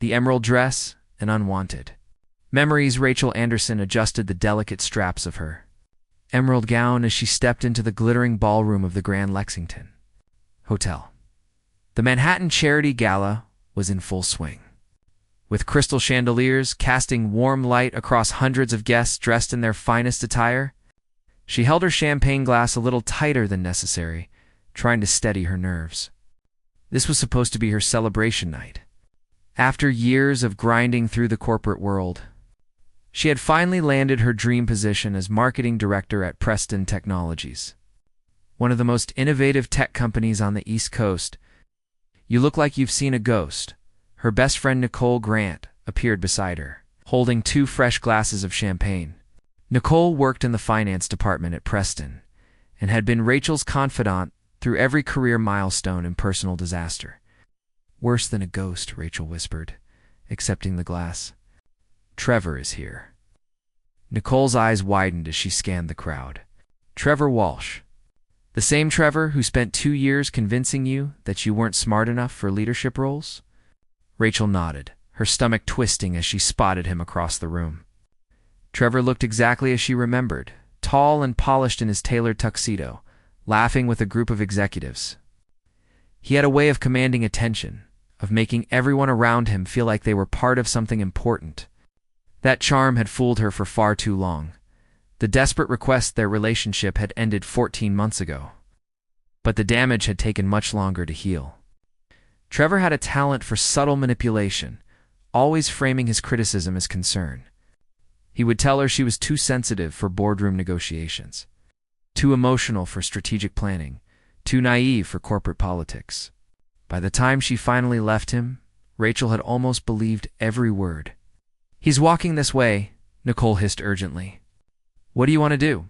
the emerald dress, and unwanted. Memories. Rachel Anderson adjusted the delicate straps of her emerald gown as she stepped into the glittering ballroom of the Grand Lexington Hotel. The Manhattan Charity Gala was in full swing, with crystal chandeliers casting warm light across hundreds of guests dressed in their finest attire. She held her champagne glass a little tighter than necessary, trying to steady her nerves. This was supposed to be her celebration night. After years of grinding through the corporate world, she had finally landed her dream position as marketing director at Preston Technologies, one of the most innovative tech companies on the East Coast. "You look like you've seen a ghost." Her best friend Nicole Grant appeared beside her, holding 2 fresh glasses of champagne. Nicole worked in the finance department at Preston and had been Rachel's confidant through every career milestone and personal disaster. "Worse than a ghost," Rachel whispered, accepting the glass. "Trevor is here." Nicole's eyes widened as she scanned the crowd. "Trevor Walsh. The same Trevor who spent 2 years convincing you that you weren't smart enough for leadership roles?" Rachel nodded, her stomach twisting as she spotted him across the room. Trevor looked exactly as she remembered, tall and polished in his tailored tuxedo, laughing with a group of executives. He had a way of commanding attention, of making everyone around him feel like they were part of something important. That charm had fooled her for far too long. The desperate request their relationship had ended 14 months ago. But the damage had taken much longer to heal. Trevor had a talent for subtle manipulation, always framing his criticism as concern. He would tell her she was too sensitive for boardroom negotiations, too emotional for strategic planning, too naive for corporate politics. By the time she finally left him, Rachel had almost believed every word. "He's walking this way," Nicole hissed urgently. "What do you want to do?"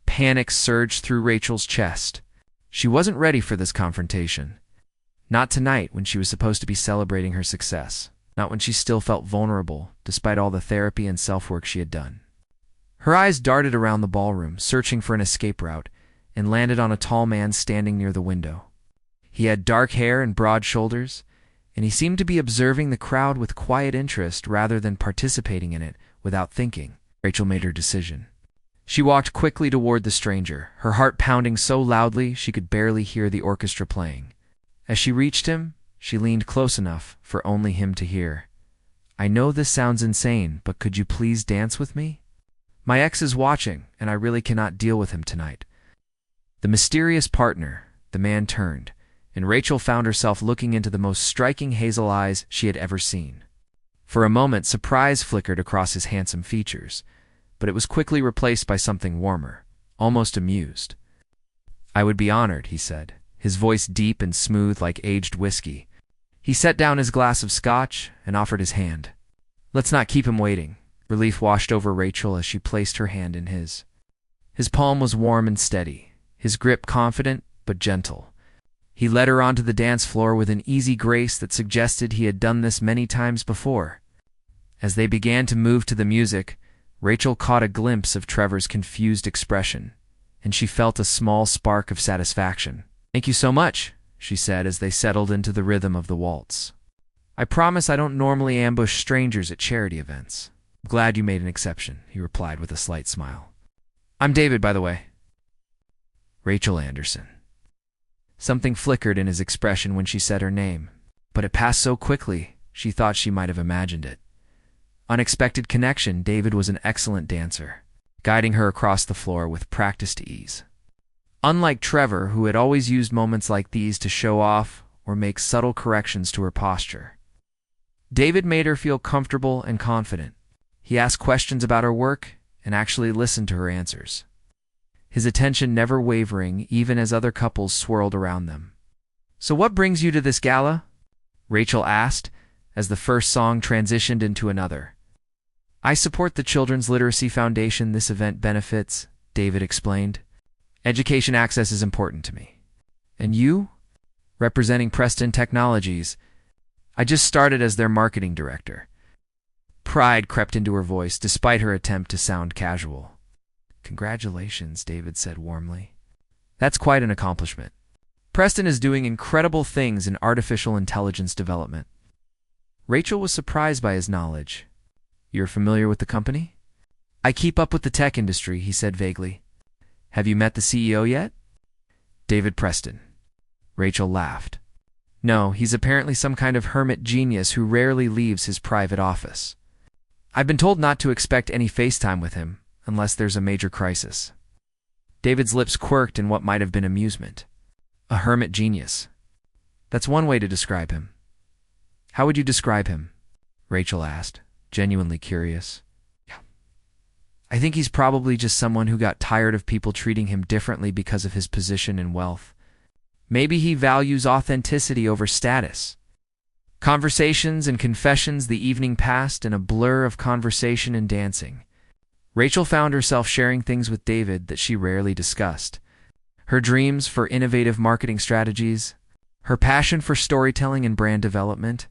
Panic surged through Rachel's chest. She wasn't ready for this confrontation. Not tonight, when she was supposed to be celebrating her success. Not when she still felt vulnerable, despite all the therapy and self-work she had done. Her eyes darted around the ballroom, searching for an escape route, and landed on a tall man standing near the window. He had dark hair and broad shoulders, and he seemed to be observing the crowd with quiet interest rather than participating in it without thinking. Rachel made her decision. She walked quickly toward the stranger, her heart pounding so loudly she could barely hear the orchestra playing. As she reached him, she leaned close enough for only him to hear. "I know this sounds insane, but could you please dance with me? My ex is watching, and I really cannot deal with him tonight." The mysterious partner, the man turned, and Rachel found herself looking into the most striking hazel eyes she had ever seen. For a moment, surprise flickered across his handsome features, but it was quickly replaced by something warmer, almost amused. "I would be honored," he said, his voice deep and smooth like aged whiskey. He set down his glass of scotch and offered his hand. "Let's not keep him waiting." Relief washed over Rachel as she placed her hand in his. His palm was warm and steady, his grip confident but gentle. He led her onto the dance floor with an easy grace that suggested he had done this many times before. As they began to move to the music, Rachel caught a glimpse of Trevor's confused expression, and she felt a small spark of satisfaction. "Thank you so much," she said as they settled into the rhythm of the waltz. "I promise I don't normally ambush strangers at charity events." "I'm glad you made an exception," he replied with a slight smile. "I'm David, by the way." "Rachel Anderson." Something flickered in his expression when she said her name, but it passed so quickly she thought she might have imagined it. Unexpected connection. David was an excellent dancer, guiding her across the floor with practiced ease. Unlike Trevor, who had always used moments like these to show off or make subtle corrections to her posture, David made her feel comfortable and confident. He asked questions about her work and actually listened to her answers, his attention never wavering even as other couples swirled around them. "So what brings you to this gala?" Rachel asked as the first song transitioned into another. "I support the Children's Literacy Foundation this event benefits," David explained. "Education access is important to me." "And you?" "Representing Preston Technologies. I just started as their marketing director." Pride crept into her voice despite her attempt to sound casual. "Congratulations," David said warmly. "That's quite an accomplishment. Preston is doing incredible things in artificial intelligence development." Rachel was surprised by his knowledge. "You're familiar with the company?" "I keep up with the tech industry," he said vaguely. "Have you met the CEO yet?" "David Preston." Rachel laughed. "No, he's apparently some kind of hermit genius who rarely leaves his private office. I've been told not to expect any FaceTime with him, unless there's a major crisis." David's lips quirked in what might have been amusement. A hermit genius. That's one way to describe him. "How would you describe him?" Rachel asked, genuinely curious. "I think he's probably just someone who got tired of people treating him differently because of his position and wealth. Maybe he values authenticity over status." Conversations and confessions. The evening passed in a blur of conversation and dancing. Rachel found herself sharing things with David that she rarely discussed. Her dreams for innovative marketing strategies, her passion for storytelling and brand development,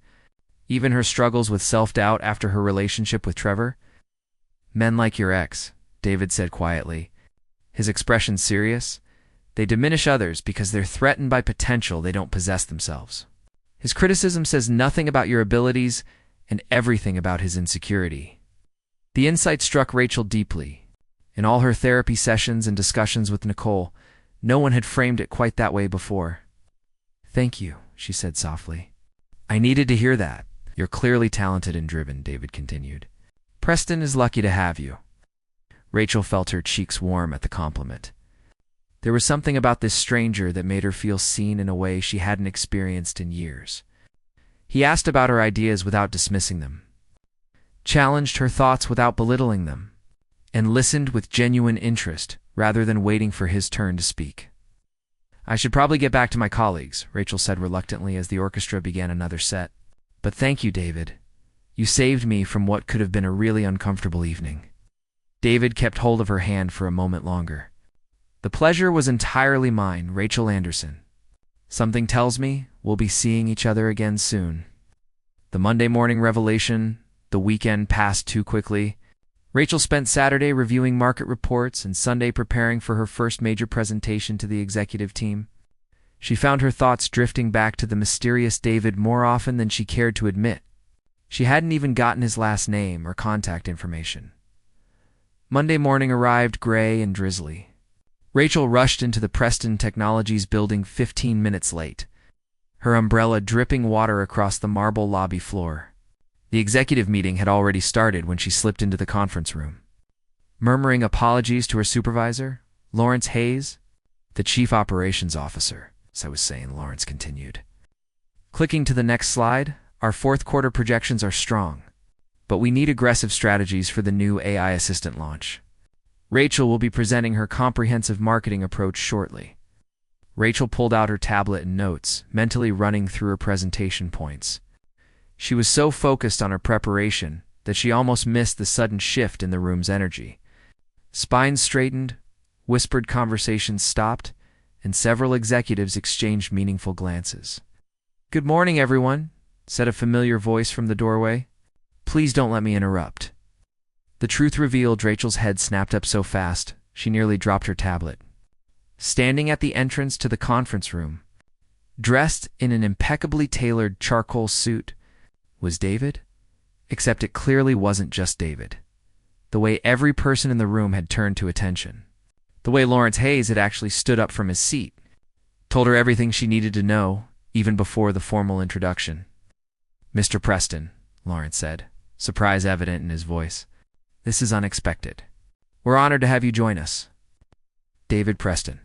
even her struggles with self-doubt after her relationship with Trevor. "Men like your ex," David said quietly, his expression serious. "They diminish others because they're threatened by potential they don't possess themselves." His criticism says nothing about your abilities and everything about his insecurity. The insight struck Rachel deeply. In all her therapy sessions and discussions with Nicole, no one had framed it quite that way before. "Thank you," she said softly. "I needed to hear that. You're clearly talented and driven," David continued. "Preston is lucky to have you." Rachel felt her cheeks warm at the compliment. There was something about this stranger that made her feel seen in a way she hadn't experienced in years. He asked about her ideas without dismissing them, challenged her thoughts without belittling them, and listened with genuine interest rather than waiting for his turn to speak. "I should probably get back to my colleagues," Rachel said reluctantly as the orchestra began another set. "But thank you, David. You saved me from what could have been a really uncomfortable evening." David kept hold of her hand for a moment longer. "The pleasure was entirely mine, Rachel Anderson. Something tells me we'll be seeing each other again soon." The Monday morning revelation. The weekend passed too quickly. Rachel spent Saturday reviewing market reports and Sunday preparing for her first major presentation to the executive team. She found her thoughts drifting back to the mysterious David more often than she cared to admit. She hadn't even gotten his last name or contact information. Monday morning arrived gray and drizzly. Rachel rushed into the Preston Technologies building 15 minutes late, her umbrella dripping water across the marble lobby floor. The executive meeting had already started when she slipped into the conference room. Murmuring apologies to her supervisor, Lawrence Hayes, the chief operations officer, as I was saying, Lawrence continued. Clicking to the next slide, our fourth quarter projections are strong, but we need aggressive strategies for the new AI assistant launch. Rachel will be presenting her comprehensive marketing approach shortly. Rachel pulled out her tablet and notes, mentally running through her presentation points. She was so focused on her preparation that she almost missed the sudden shift in the room's energy. Spines straightened, whispered conversations stopped, and several executives exchanged meaningful glances. "Good morning, everyone," said a familiar voice from the doorway. "Please don't let me interrupt." The truth revealed. Rachel's head snapped up so fast, she nearly dropped her tablet. Standing at the entrance to the conference room, dressed in an impeccably tailored charcoal suit, was David? Except it clearly wasn't just David. The way every person in the room had turned to attention. The way Lawrence Hayes had actually stood up from his seat, told her everything she needed to know, even before the formal introduction. "Mr. Preston," Lawrence said, surprise evident in his voice. "This is unexpected. We're honored to have you join us." David Preston.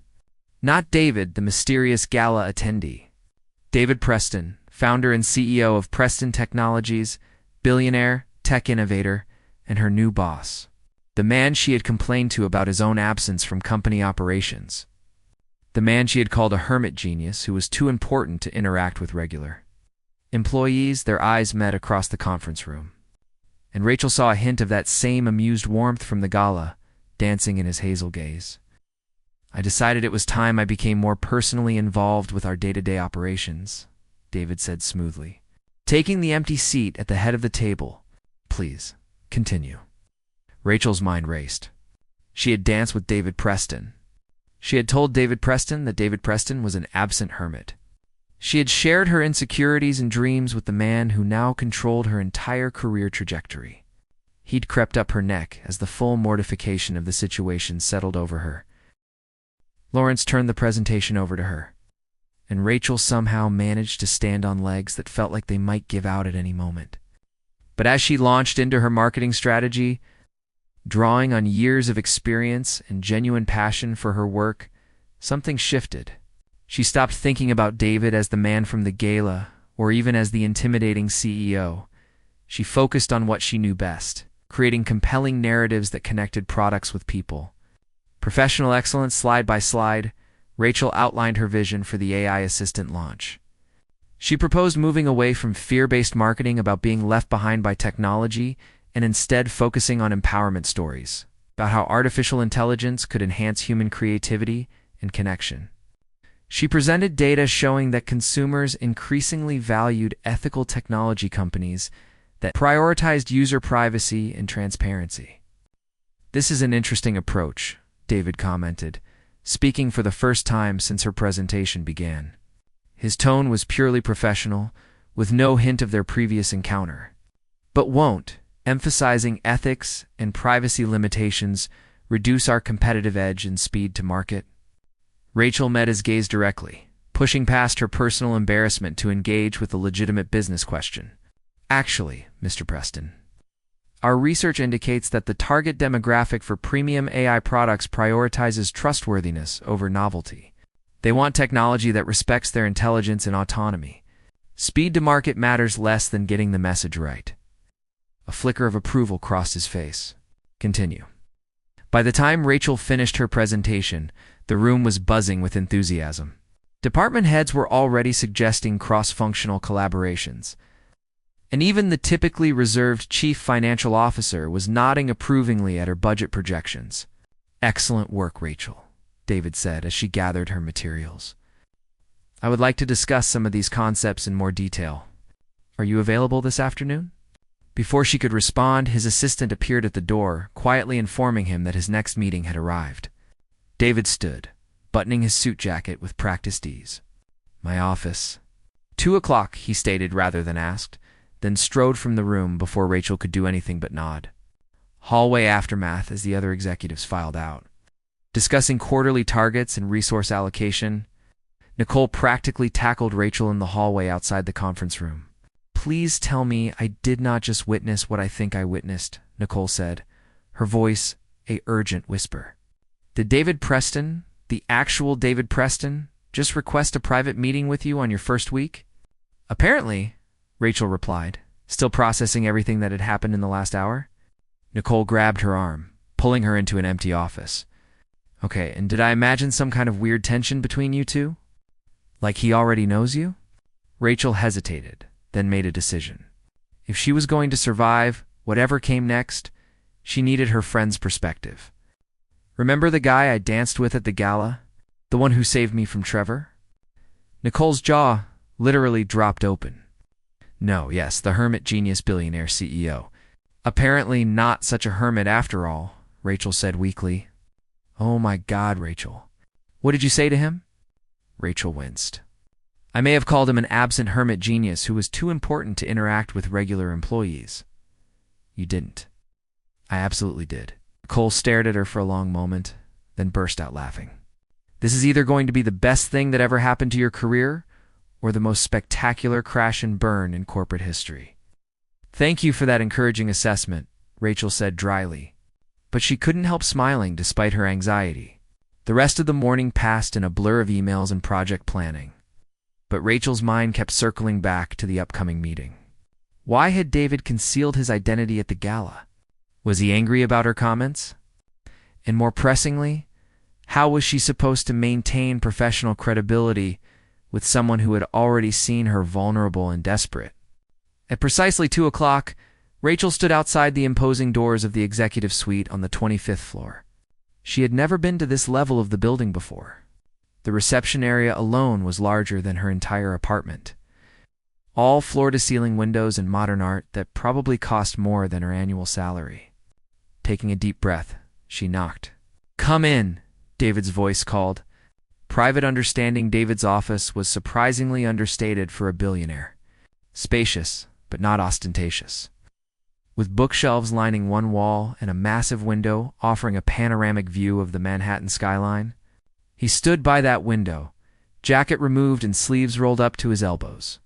Not David, the mysterious gala attendee. David Preston, founder and CEO of Preston Technologies, billionaire, tech innovator, and her new boss. The man she had complained to about his own absence from company operations. The man she had called a hermit genius who was too important to interact with regular employees. Their eyes met across the conference room, and Rachel saw a hint of that same amused warmth from the gala, dancing in his hazel gaze. "I decided it was time I became more personally involved with our day-to-day operations," David said smoothly. Taking the empty seat at the head of the table. "Please, continue." Rachel's mind raced. She had danced with David Preston. She had told David Preston that David Preston was an absent hermit. She had shared her insecurities and dreams with the man who now controlled her entire career trajectory. He'd crept up her neck as the full mortification of the situation settled over her. Lawrence turned the presentation over to her, and Rachel somehow managed to stand on legs that felt like they might give out at any moment. But as she launched into her marketing strategy, drawing on years of experience and genuine passion for her work, something shifted. She stopped thinking about David as the man from the gala or even as the intimidating CEO. She focused on what she knew best, creating compelling narratives that connected products with people. Professional excellence slide by slide, Rachel outlined her vision for the AI assistant launch. She proposed moving away from fear-based marketing about being left behind by technology and instead focusing on empowerment stories about how artificial intelligence could enhance human creativity and connection. She presented data showing that consumers increasingly valued ethical technology companies that prioritized user privacy and transparency. "This is an interesting approach," David commented, speaking for the first time since her presentation began. His tone was purely professional, with no hint of their previous encounter. "But won't, emphasizing ethics and privacy limitations, reduce our competitive edge and speed to market?" Rachel met his gaze directly, pushing past her personal embarrassment to engage with a legitimate business question. "Actually, Mr. Preston, our research indicates that the target demographic for premium AI products prioritizes trustworthiness over novelty. They want technology that respects their intelligence and autonomy. Speed to market matters less than getting the message right." A flicker of approval crossed his face. Continue. By the time Rachel finished her presentation, the room was buzzing with enthusiasm. Department heads were already suggesting cross-functional collaborations, and even the typically reserved chief financial officer was nodding approvingly at her budget projections. "Excellent work, Rachel," David said as she gathered her materials. "I would like to discuss some of these concepts in more detail. Are you available this afternoon?" Before she could respond, his assistant appeared at the door, quietly informing him that his next meeting had arrived. David stood, buttoning his suit jacket with practiced ease. "My office." 2:00, he stated rather than asked, then strode from the room before Rachel could do anything but nod. Hallway aftermath as the other executives filed out. Discussing quarterly targets and resource allocation, Nicole practically tackled Rachel in the hallway outside the conference room. "Please tell me I did not just witness what I think I witnessed," Nicole said, her voice a urgent whisper. "Did David Preston, the actual David Preston, just request a private meeting with you on your first week?" "Apparently," Rachel replied, still processing everything that had happened in the last hour. Nicole grabbed her arm, pulling her into an empty office. "Okay, and did I imagine some kind of weird tension between you two? Like he already knows you?" Rachel hesitated, then made a decision. If she was going to survive whatever came next, she needed her friend's perspective. "Remember the guy I danced with at the gala? The one who saved me from Trevor?" Nicole's jaw literally dropped open. "No, yes, the hermit genius billionaire CEO. Apparently not such a hermit after all," Rachel said weakly. "Oh my God, Rachel. What did you say to him?" Rachel winced. "I may have called him an absent hermit genius who was too important to interact with regular employees." "You didn't." "I absolutely did." Cole stared at her for a long moment, then burst out laughing. "This is either going to be the best thing that ever happened to your career or the most spectacular crash and burn in corporate history." "Thank you for that encouraging assessment," Rachel said dryly, but she couldn't help smiling despite her anxiety. The rest of the morning passed in a blur of emails and project planning, but Rachel's mind kept circling back to the upcoming meeting. Why had David concealed his identity at the gala? Was he angry about her comments? And more pressingly, how was she supposed to maintain professional credibility with someone who had already seen her vulnerable and desperate? At precisely 2:00, Rachel stood outside the imposing doors of the executive suite on the 25th floor. She had never been to this level of the building before. The reception area alone was larger than her entire apartment. All floor-to-ceiling windows and modern art that probably cost more than her annual salary. Taking a deep breath, she knocked. "Come in," David's voice called. Private understanding. David's office was surprisingly understated for a billionaire. Spacious, but not ostentatious. With bookshelves lining one wall and a massive window offering a panoramic view of the Manhattan skyline. He stood by that window, jacket removed and sleeves rolled up to his elbows,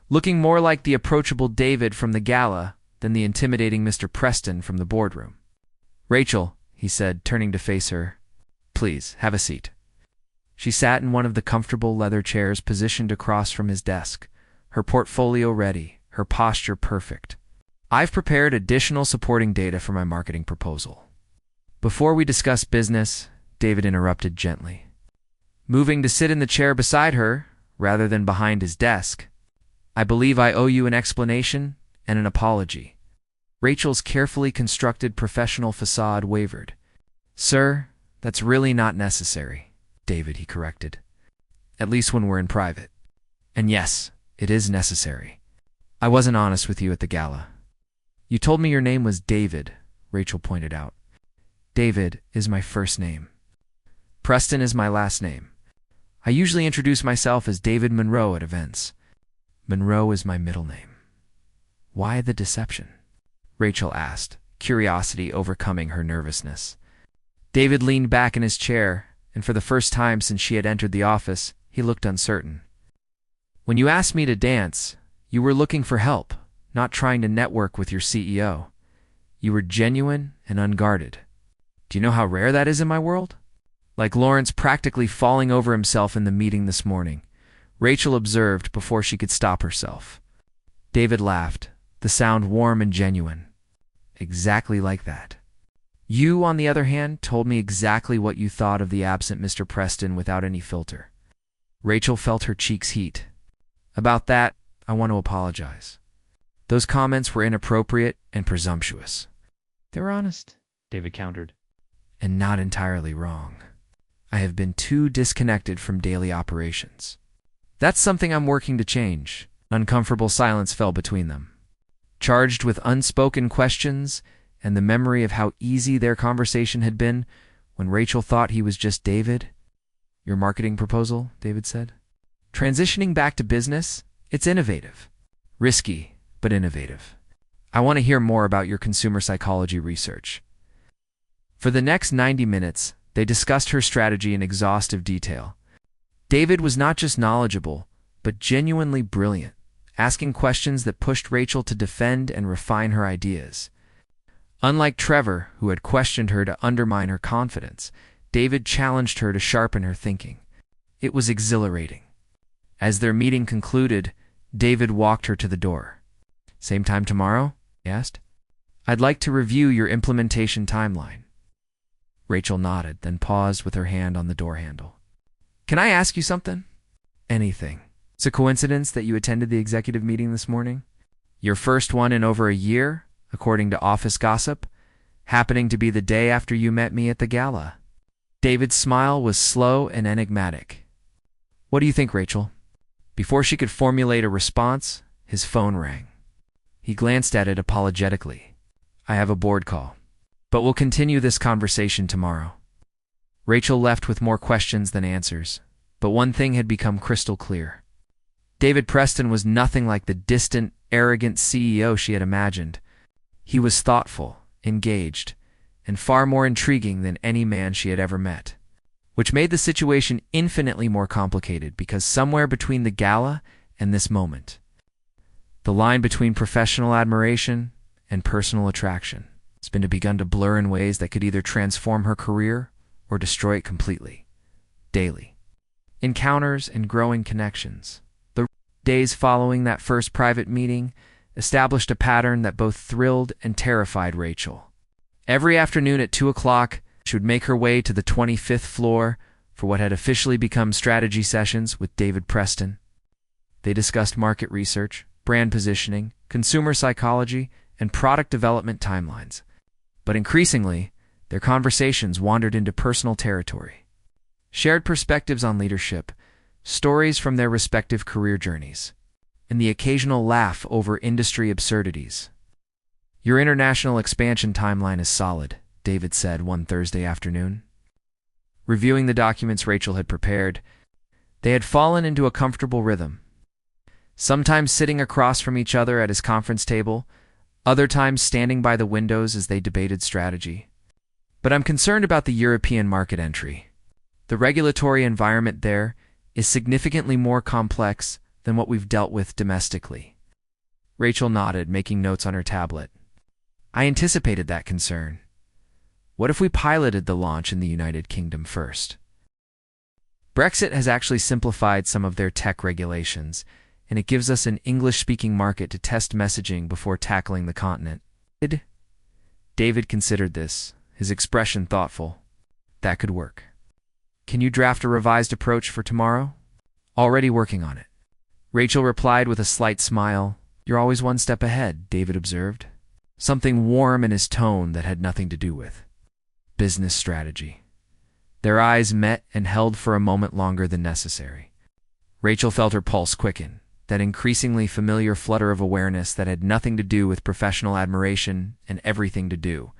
looking more like the approachable David from the gala than the intimidating Mr. Preston from the boardroom. "Rachel," he said, turning to face her, "please, have a seat." She sat in one of the comfortable leather chairs positioned across from his desk, her portfolio ready, her posture perfect. "I've prepared additional supporting data for my marketing proposal." "Before we discuss business," David interrupted gently, moving to sit in the chair beside her rather than behind his desk, "I believe I owe you an explanation and an apology." Rachel's carefully constructed professional facade wavered. "Sir, that's really not necessary, David," he corrected. "At least when we're in private. And yes, it is necessary. I wasn't honest with you at the gala." "You told me your name was David," Rachel pointed out. "David is my first name. Preston is my last name. I usually introduce myself as David Monroe at events. Monroe is my middle name." "Why the deception?" Rachel asked, curiosity overcoming her nervousness. David leaned back in his chair, and for the first time since she had entered the office, he looked uncertain. "When you asked me to dance, you were looking for help, not trying to network with your CEO. You were genuine and unguarded. Do you know how rare that is in my world?" Like Lawrence practically falling over himself in the meeting this morning, Rachel observed before she could stop herself. David laughed, the sound warm and genuine. "Exactly like that. You, on the other hand, told me exactly what you thought of the absent Mr. Preston without any filter." Rachel felt her cheeks heat. "About that, I want to apologize. Those comments were inappropriate and presumptuous." "They were honest," David countered. "And not entirely wrong. I have been too disconnected from daily operations. That's something I'm working to change." Uncomfortable silence fell between them, charged with unspoken questions and the memory of how easy their conversation had been when Rachel thought he was just David. "Your marketing proposal," David said. "Transitioning back to business, it's innovative. Risky, but innovative. I want to hear more about your consumer psychology research." For the next 90 minutes, they discussed her strategy in exhaustive detail. David was not just knowledgeable, but genuinely brilliant, asking questions that pushed Rachel to defend and refine her ideas. Unlike Trevor, who had questioned her to undermine her confidence, David challenged her to sharpen her thinking. It was exhilarating. As their meeting concluded, David walked her to the door. "Same time tomorrow?" he asked. "I'd like to review your implementation timeline." Rachel nodded, then paused with her hand on the door handle. "Can I ask you something?" "Anything." "It's a coincidence that you attended the executive meeting this morning? Your first one in over a year, according to office gossip, happening to be the day after you met me at the gala." David's smile was slow and enigmatic. "What do you think, Rachel?" Before she could formulate a response, his phone rang. He glanced at it apologetically. "I have a board call, but we'll continue this conversation tomorrow." Rachel left with more questions than answers, but one thing had become crystal clear. David Preston was nothing like the distant, arrogant CEO she had imagined. He was thoughtful, engaged, and far more intriguing than any man she had ever met, which made the situation infinitely more complicated because somewhere between the gala and this moment, the line between professional admiration and personal attraction has been begun to blur in ways that could either transform her career or destroy it completely. Daily encounters and growing connections. The days following that first private meeting established a pattern that both thrilled and terrified Rachel. Every afternoon at 2 o'clock, she would make her way to the 25th floor for what had officially become strategy sessions with David Preston. They discussed market research, brand positioning, consumer psychology, and product development timelines. But increasingly, their conversations wandered into personal territory. Shared perspectives on leadership, stories from their respective career journeys, and the occasional laugh over industry absurdities. "Your international expansion timeline is solid," David said one Thursday afternoon. reviewing the documents Rachel had prepared. They had fallen into a comfortable rhythm, sometimes sitting across from each other at his conference table, other times standing by the windows as they debated strategy. But I'm concerned about the European market entry. The regulatory environment there is significantly more complex than what we've dealt with domestically. Rachel nodded, making notes on her tablet. I anticipated that concern. What if we piloted the launch in the United Kingdom first? Brexit has actually simplified some of their tech regulations, and it gives us an English-speaking market to test messaging before tackling the continent. David considered this, his expression thoughtful. That could work. Can you draft a revised approach for tomorrow? Already working on it. Rachel replied with a slight smile. You're always one step ahead, David observed. Something warm in his tone that had nothing to do with business strategy. Their eyes met and held for a moment longer than necessary. Rachel felt her pulse quicken, that increasingly familiar flutter of awareness that had nothing to do with professional admiration and everything to do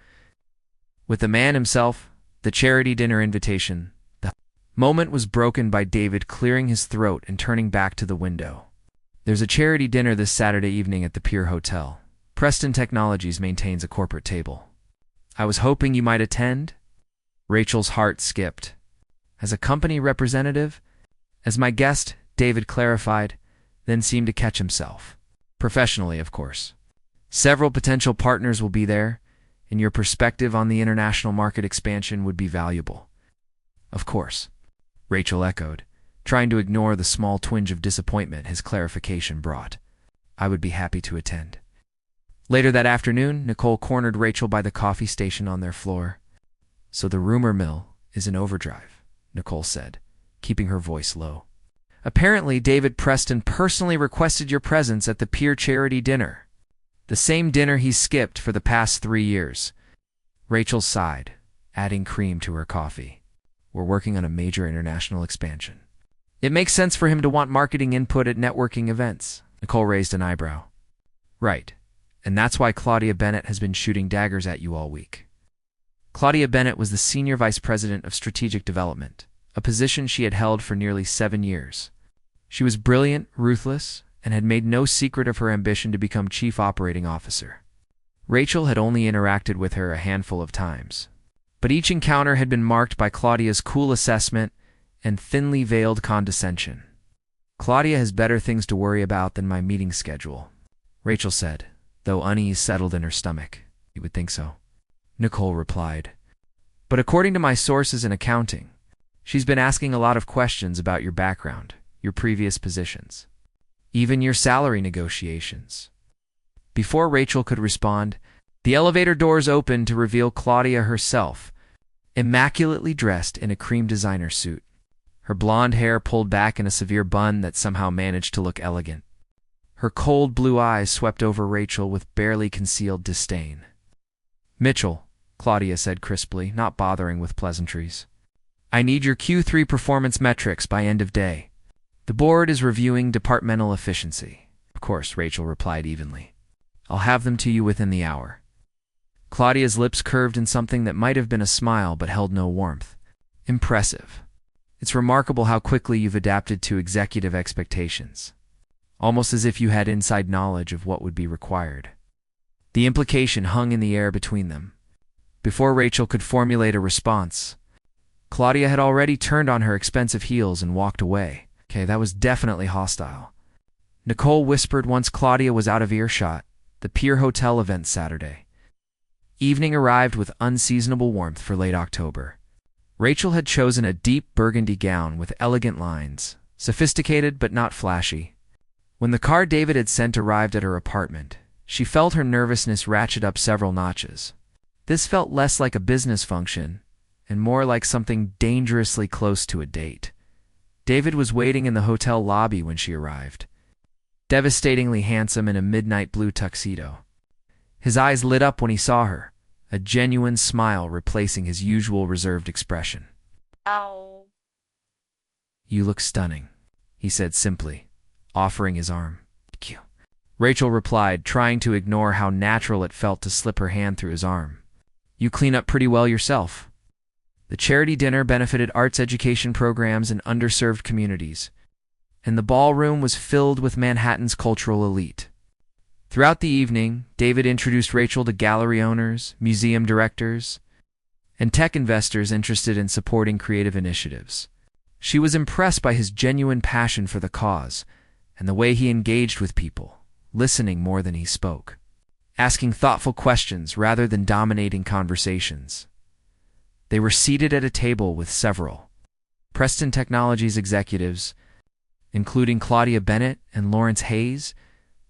with the man himself, the charity dinner invitation. The moment was broken by David clearing his throat and turning back to the window. There's a charity dinner this Saturday evening at the Pier Hotel. Preston Technologies maintains a corporate table. I was hoping you might attend. Rachel's heart skipped. As a company representative? As my guest, David clarified, then seemed to catch himself. Professionally, of course. Several potential partners will be there, and your perspective on the international market expansion would be valuable. Of course, Rachel echoed, trying to ignore the small twinge of disappointment his clarification brought. I would be happy to attend. Later that afternoon, Nicole cornered Rachel by the coffee station on their floor. So the rumor mill is in overdrive, Nicole said, keeping her voice low. Apparently, David Preston personally requested your presence at the Pier charity dinner. The same dinner he skipped for the past 3 years. Rachel sighed, adding cream to her coffee. We're working on a major international expansion. It makes sense for him to want marketing input at networking events. Nicole raised an eyebrow. Right. And that's why Claudia Bennett has been shooting daggers at you all week. Claudia Bennett was the Senior Vice President of Strategic Development, a position she had held for nearly 7 years. She was brilliant, ruthless, and had made no secret of her ambition to become Chief Operating Officer. Rachel had only interacted with her a handful of times, but each encounter had been marked by Claudia's cool assessment and thinly veiled condescension. Claudia has better things to worry about than my meeting schedule, Rachel said, though unease settled in her stomach. You would think so, Nicole replied. But according to my sources in accounting, she's been asking a lot of questions about your background, your previous positions, even your salary negotiations. Before Rachel could respond, the elevator doors opened to reveal Claudia herself, immaculately dressed in a cream designer suit, her blonde hair pulled back in a severe bun that somehow managed to look elegant. Her cold blue eyes swept over Rachel with barely concealed disdain. Mitchell, Claudia said crisply, not bothering with pleasantries. I need your Q3 performance metrics by end of day. The board is reviewing departmental efficiency. Of course, Rachel replied evenly. I'll have them to you within the hour. Claudia's lips curved in something that might have been a smile but held no warmth. Impressive. It's remarkable how quickly you've adapted to executive expectations. Almost as if you had inside knowledge of what would be required. The implication hung in the air between them. Before Rachel could formulate a response, Claudia had already turned on her expensive heels and walked away. Okay, that was definitely hostile. Nicole whispered once Claudia was out of earshot. The Pier Hotel event Saturday. Evening arrived with unseasonable warmth for late October. Rachel had chosen a deep burgundy gown with elegant lines, sophisticated but not flashy. When the car David had sent arrived at her apartment, she felt her nervousness ratchet up several notches. This felt less like a business function and more like something dangerously close to a date. David was waiting in the hotel lobby when she arrived, devastatingly handsome in a midnight blue tuxedo. His eyes lit up when he saw her, a genuine smile replacing his usual reserved expression. Ow. You look stunning, he said simply, offering his arm. Thank you. Rachel replied, trying to ignore how natural it felt to slip her hand through his arm. You clean up pretty well yourself. The charity dinner benefited arts education programs in underserved communities, and the ballroom was filled with Manhattan's cultural elite. Throughout the evening, David introduced Rachel to gallery owners, museum directors, and tech investors interested in supporting creative initiatives. She was impressed by his genuine passion for the cause and the way he engaged with people, listening more than he spoke, asking thoughtful questions rather than dominating conversations. They were seated at a table with several Preston Technologies executives, including Claudia Bennett and Lawrence Hayes.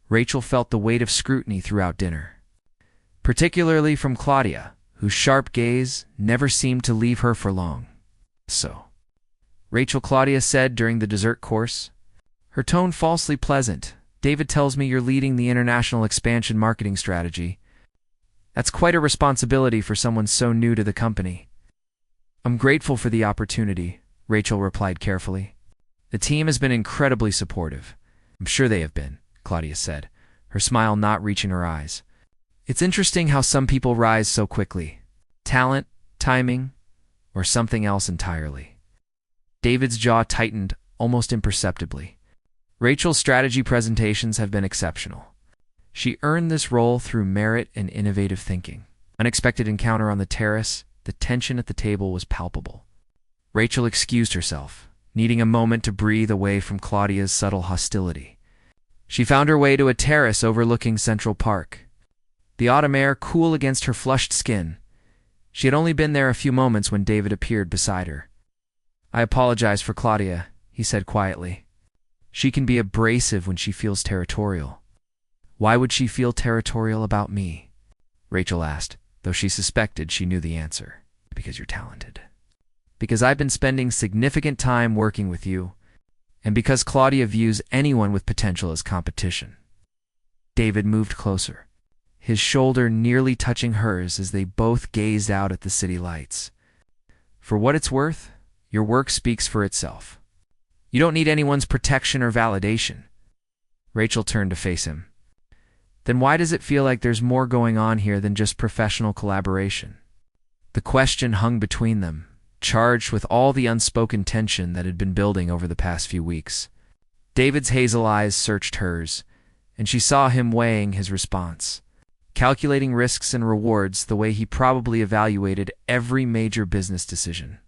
Rachel felt the weight of scrutiny throughout dinner, particularly from Claudia, whose sharp gaze never seemed to leave her for long. "So, Rachel," Claudia said during the dessert course, her tone falsely pleasant, "David tells me you're leading the international expansion marketing strategy. That's quite a responsibility for someone so new to the company." "I'm grateful for the opportunity," Rachel replied carefully. "The team has been incredibly supportive." "I'm sure they have been," Claudia said, her smile not reaching her eyes. "It's interesting how some people rise so quickly. Talent, timing, or something else entirely." David's jaw tightened almost imperceptibly. Rachel's strategy presentations have been exceptional. She earned this role through merit and innovative thinking. Unexpected encounter on the terrace, the tension at the table was palpable. Rachel excused herself, needing a moment to breathe away from Claudia's subtle hostility. She found her way to a terrace overlooking Central Park, the autumn air cool against her flushed skin. She had only been there a few moments when David appeared beside her. "I apologize for Claudia," he said quietly. "She can be abrasive when she feels territorial." "Why would she feel territorial about me?" Rachel asked, though she suspected she knew the answer. "Because you're talented. Because I've been spending significant time working with you, and because Claudia views anyone with potential as competition." David moved closer, his shoulder nearly touching hers as they both gazed out at the city lights. "For what it's worth, your work speaks for itself. You don't need anyone's protection or validation." Rachel turned to face him. "Then why does it feel like there's more going on here than just professional collaboration?" The question hung between them, charged with all the unspoken tension that had been building over the past few weeks. David's hazel eyes searched hers, and she saw him weighing his response, calculating risks and rewards the way he probably evaluated every major business decision.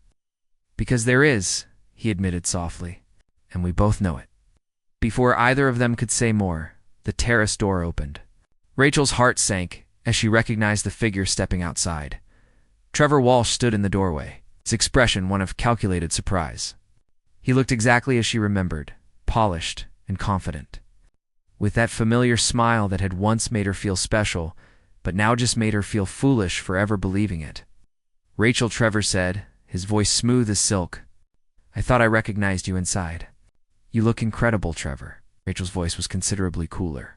"Because there is," he admitted softly, "and we both know it." Before either of them could say more, the terrace door opened. Rachel's heart sank as she recognized the figure stepping outside. Trevor Walsh stood in the doorway, his expression one of calculated surprise. He looked exactly as she remembered, polished and confident, with that familiar smile that had once made her feel special, but now just made her feel foolish for ever believing it. "Rachel," Trevor said, his voice smooth as silk, "I thought I recognized you inside." "You look incredible, Trevor." Rachel's voice was considerably cooler.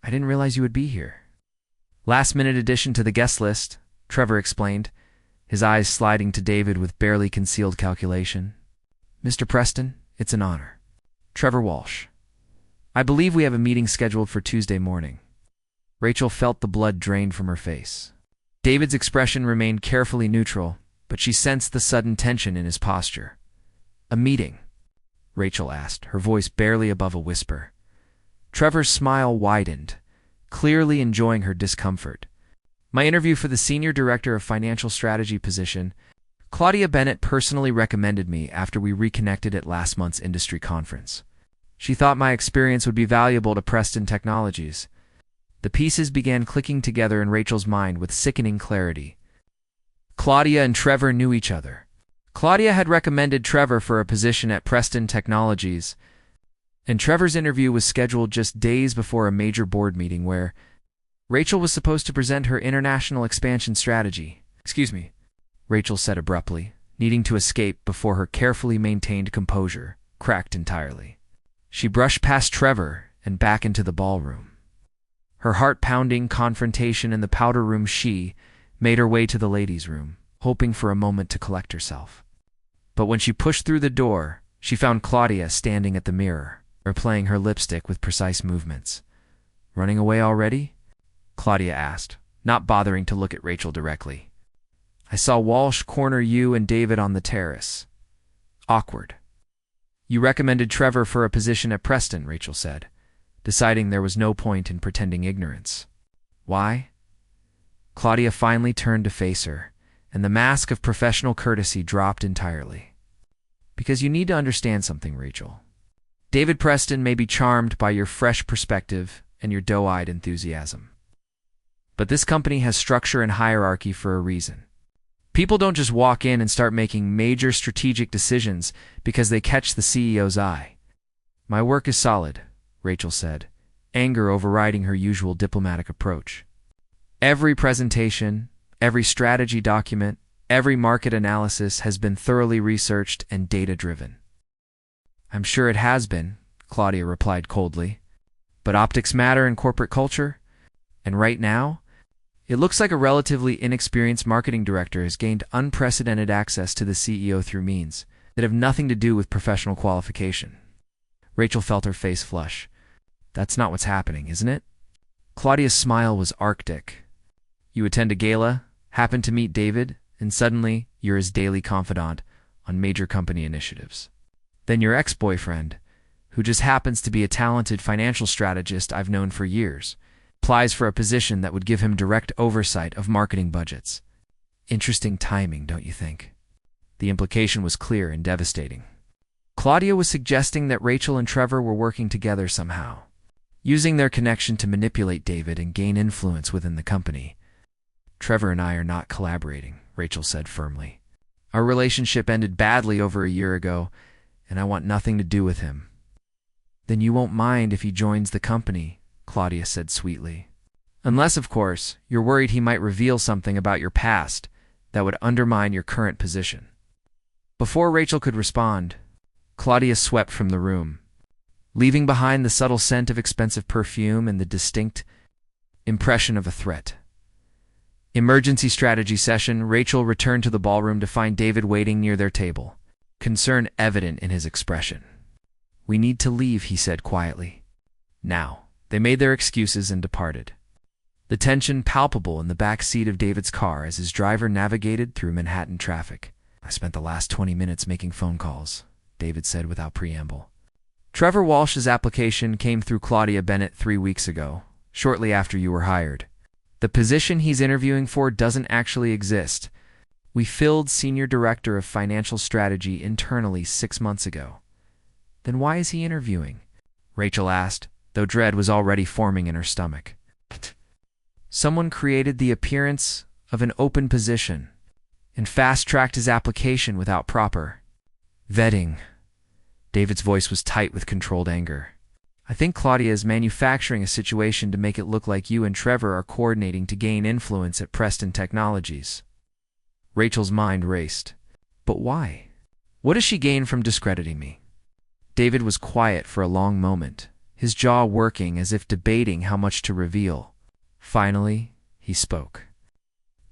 "I didn't realize you would be here." "Last-minute addition to the guest list," Trevor explained, his eyes sliding to David with barely concealed calculation. "Mr. Preston, it's an honor. Trevor Walsh. I believe we have a meeting scheduled for Tuesday morning." Rachel felt the blood drain from her face. David's expression remained carefully neutral, but she sensed the sudden tension in his posture. "A meeting?" Rachel asked, her voice barely above a whisper. Trevor's smile widened, clearly enjoying her discomfort. "My interview for the Senior Director of Financial Strategy position. Claudia Bennett personally recommended me after we reconnected at last month's industry conference. She thought my experience would be valuable to Preston Technologies." The pieces began clicking together in Rachel's mind with sickening clarity. Claudia and Trevor knew each other. Claudia had recommended Trevor for a position at Preston Technologies, and Trevor's interview was scheduled just days before a major board meeting where Rachel was supposed to present her international expansion strategy. "Excuse me," Rachel said abruptly, needing to escape before her carefully maintained composure cracked entirely. She brushed past Trevor and back into the ballroom. Her heart-pounding confrontation in the powder room, she made her way to the ladies' room, hoping for a moment to collect herself. But when she pushed through the door, she found Claudia standing at the mirror, replaying her lipstick with precise movements. "Running away already?" Claudia asked, not bothering to look at Rachel directly. I saw Walsh corner you and David on the terrace. Awkward. You recommended Trevor for a position at Preston, Rachel said, deciding there was no point in pretending ignorance. Why? Claudia finally turned to face her, and the mask of professional courtesy dropped entirely. Because you need to understand something, Rachel. David Preston may be charmed by your fresh perspective and your doe-eyed enthusiasm. But this company has structure and hierarchy for a reason. People don't just walk in and start making major strategic decisions because they catch the CEO's eye. My work is solid, Rachel said, anger overriding her usual diplomatic approach. Every presentation, every strategy document, every market analysis has been thoroughly researched and data-driven. I'm sure it has been, Claudia replied coldly. But optics matter in corporate culture, and right now, it looks like a relatively inexperienced marketing director has gained unprecedented access to the CEO through means that have nothing to do with professional qualification. Rachel felt her face flush. That's not what's happening, isn't it? Claudia's smile was arctic. You attend a gala, happen to meet David, and suddenly you're his daily confidant on major company initiatives. Then your ex-boyfriend, who just happens to be a talented financial strategist I've known for years, applies for a position that would give him direct oversight of marketing budgets. Interesting timing, don't you think? The implication was clear and devastating. Claudia was suggesting that Rachel and Trevor were working together somehow, using their connection to manipulate David and gain influence within the company. Trevor and I are not collaborating, Rachel said firmly. Our relationship ended badly over a year ago, and I want nothing to do with him. Then you won't mind if he joins the company, Claudia said sweetly. Unless, of course, you're worried he might reveal something about your past that would undermine your current position. Before Rachel could respond, Claudia swept from the room, leaving behind the subtle scent of expensive perfume and the distinct impression of a threat. Emergency strategy session. Rachel returned to the ballroom to find David waiting near their table, concern evident in his expression. We need to leave, he said quietly. Now. They made their excuses and departed. The tension palpable in the back seat of David's car as his driver navigated through Manhattan traffic. I spent the last 20 minutes making phone calls, David said without preamble. Trevor Walsh's application came through Claudia Bennett 3 weeks ago, shortly after you were hired. The position he's interviewing for doesn't actually exist. We filled Senior Director of Financial Strategy internally 6 months ago. Then why is he interviewing? Rachel asked, though dread was already forming in her stomach. Someone created the appearance of an open position and fast-tracked his application without proper vetting. David's voice was tight with controlled anger. I think Claudia is manufacturing a situation to make it look like you and Trevor are coordinating to gain influence at Preston Technologies. Rachel's mind raced. But why? What does she gain from discrediting me? David was quiet for a long moment, his jaw working as if debating how much to reveal. Finally, he spoke.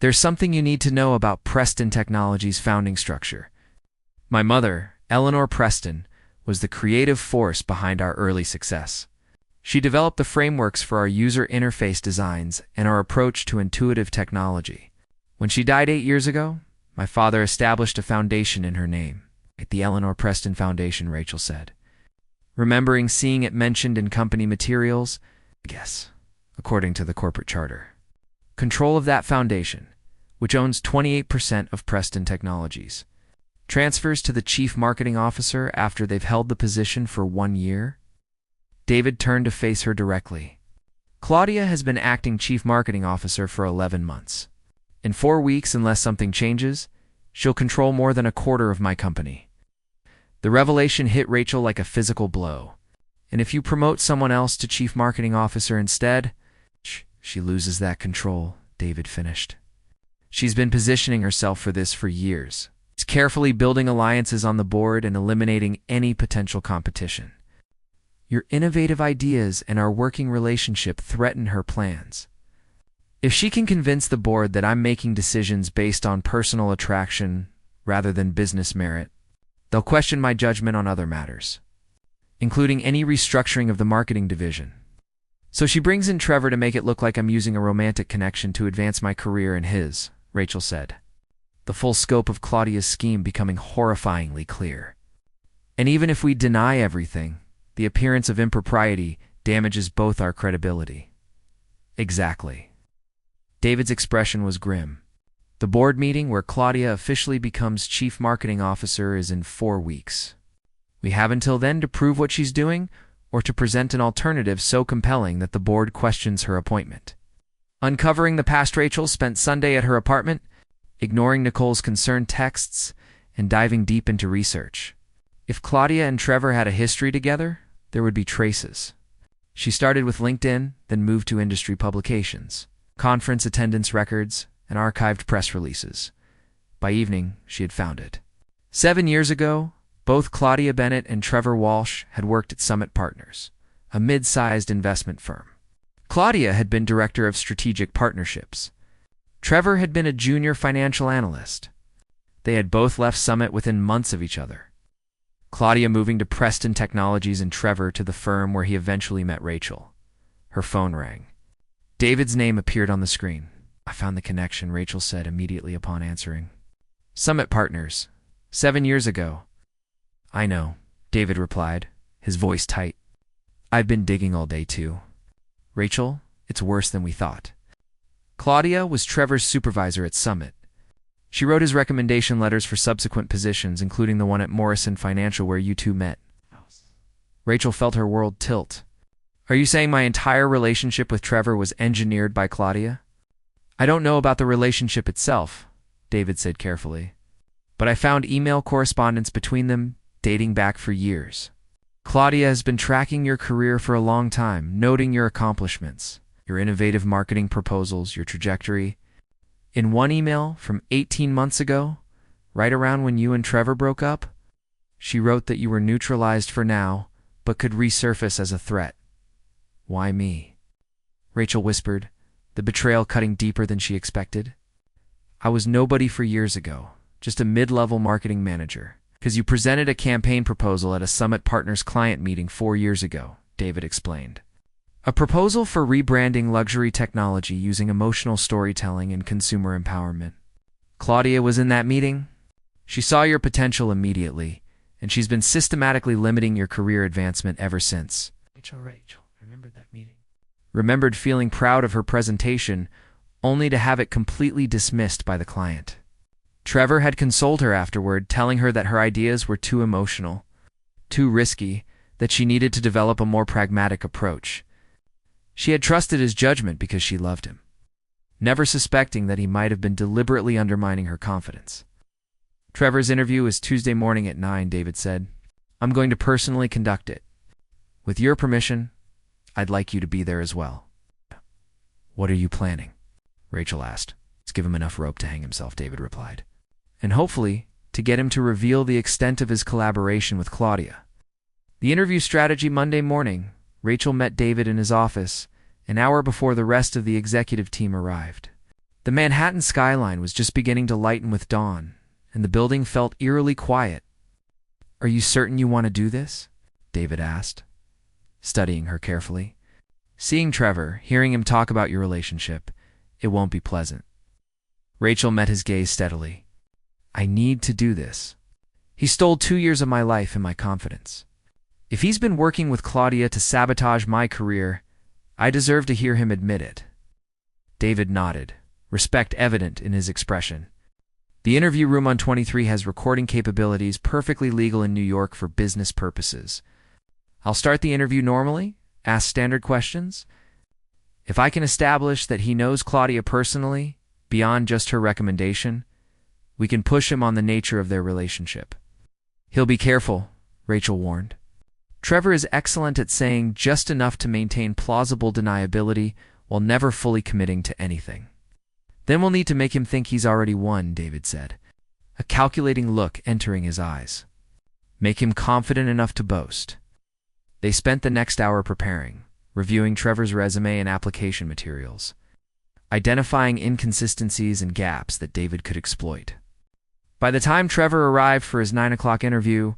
There's something you need to know about Preston Technologies' founding structure. My mother, Eleanor Preston, was the creative force behind our early success. She developed the frameworks for our user interface designs and our approach to intuitive technology. When she died 8 years ago, my father established a foundation in her name. The Eleanor Preston Foundation, Rachel said. Remembering seeing it mentioned in company materials, yes, according to the corporate charter. Control of that foundation, which owns 28% of Preston Technologies, transfers to the chief marketing officer after they've held the position for 1 year. David turned to face her directly. Claudia has been acting chief marketing officer for 11 months. In 4 weeks, unless something changes, she'll control more than a quarter of my company. The revelation hit Rachel like a physical blow. And if you promote someone else to chief marketing officer instead, she loses that control, David finished. She's been positioning herself for this for years. She's carefully building alliances on the board and eliminating any potential competition. Your innovative ideas and our working relationship threaten her plans. If she can convince the board that I'm making decisions based on personal attraction rather than business merit, they'll question my judgment on other matters, including any restructuring of the marketing division. So she brings in Trevor to make it look like I'm using a romantic connection to advance my career and his, Rachel said. the full scope of Claudia's scheme becoming horrifyingly clear. And even if we deny everything, the appearance of impropriety damages both our credibility. Exactly. David's expression was grim. The board meeting where Claudia officially becomes chief marketing officer is in 4 weeks. We have until then to prove what she's doing or to present an alternative so compelling that the board questions her appointment. Uncovering the past, Rachel spent Sunday at her apartment, ignoring Nicole's concerned texts and diving deep into research. If Claudia and Trevor had a history together, there would be traces. She started with LinkedIn, then moved to industry publications, conference attendance records, and archived press releases. By evening, she had found it. 7 years ago, both Claudia Bennett and Trevor Walsh had worked at Summit Partners, a mid-sized investment firm. Claudia had been director of strategic partnerships. Trevor had been a junior financial analyst. They had both left Summit within months of each other. Claudia moving to Preston Technologies and Trevor to the firm where he eventually met Rachel. Her phone rang. David's name appeared on the screen. "I found the connection," Rachel said immediately upon answering. "Summit Partners. 7 years ago." "I know," David replied, his voice tight. "I've been digging all day too. Rachel, it's worse than we thought." Claudia was Trevor's supervisor at Summit. She wrote his recommendation letters for subsequent positions, including the one at Morrison Financial where you two met. Rachel felt her world tilt. "Are you saying my entire relationship with Trevor was engineered by Claudia?" "I don't know about the relationship itself," David said carefully, "but I found email correspondence between them dating back for years. Claudia has been tracking your career for a long time, noting your accomplishments, your innovative marketing proposals, your trajectory. In one email from 18 months ago, right around when you and Trevor broke up, she wrote that you were neutralized for now, but could resurface as a threat. Why me?" Rachel whispered, the betrayal cutting deeper than she expected. "I was nobody for years ago, just a mid-level marketing manager, because you presented a campaign proposal at a Summit Partners client meeting 4 years ago," David explained. "A proposal for rebranding luxury technology using emotional storytelling and consumer empowerment. Claudia was in that meeting. She saw your potential immediately, and she's been systematically limiting your career advancement ever since." Rachel, remembered that meeting. Remembered feeling proud of her presentation, only to have it completely dismissed by the client. Trevor had consoled her afterward, telling her that her ideas were too emotional, too risky, that she needed to develop a more pragmatic approach. She had trusted his judgment because she loved him, never suspecting that he might have been deliberately undermining her confidence. "Trevor's interview is Tuesday morning at 9, David said. "I'm going to personally conduct it. With your permission, I'd like you to be there as well." "What are you planning?" Rachel asked. "Let's give him enough rope to hang himself," David replied. "And hopefully, to get him to reveal the extent of his collaboration with Claudia." The interview strategy. Monday morning, Rachel met David in his office, an hour before the rest of the executive team arrived. The Manhattan skyline was just beginning to lighten with dawn, and the building felt eerily quiet. "Are you certain you want to do this?" David asked, studying her carefully. "Seeing Trevor, hearing him talk about your relationship, it won't be pleasant." Rachel met his gaze steadily. "I need to do this. He stole 2 years of my life and my confidence. If he's been working with Claudia to sabotage my career, I deserve to hear him admit it." David nodded, respect evident in his expression. "The interview room on 23 has recording capabilities, perfectly legal in New York for business purposes. I'll start the interview normally, ask standard questions. If I can establish that he knows Claudia personally, beyond just her recommendation, we can push him on the nature of their relationship." "He'll be careful," Rachel warned. "Trevor is excellent at saying just enough to maintain plausible deniability while never fully committing to anything." "Then we'll need to make him think he's already won," David said, a calculating look entering his eyes. "Make him confident enough to boast." They spent the next hour preparing, reviewing Trevor's resume and application materials, identifying inconsistencies and gaps that David could exploit. By the time Trevor arrived for his 9 o'clock interview,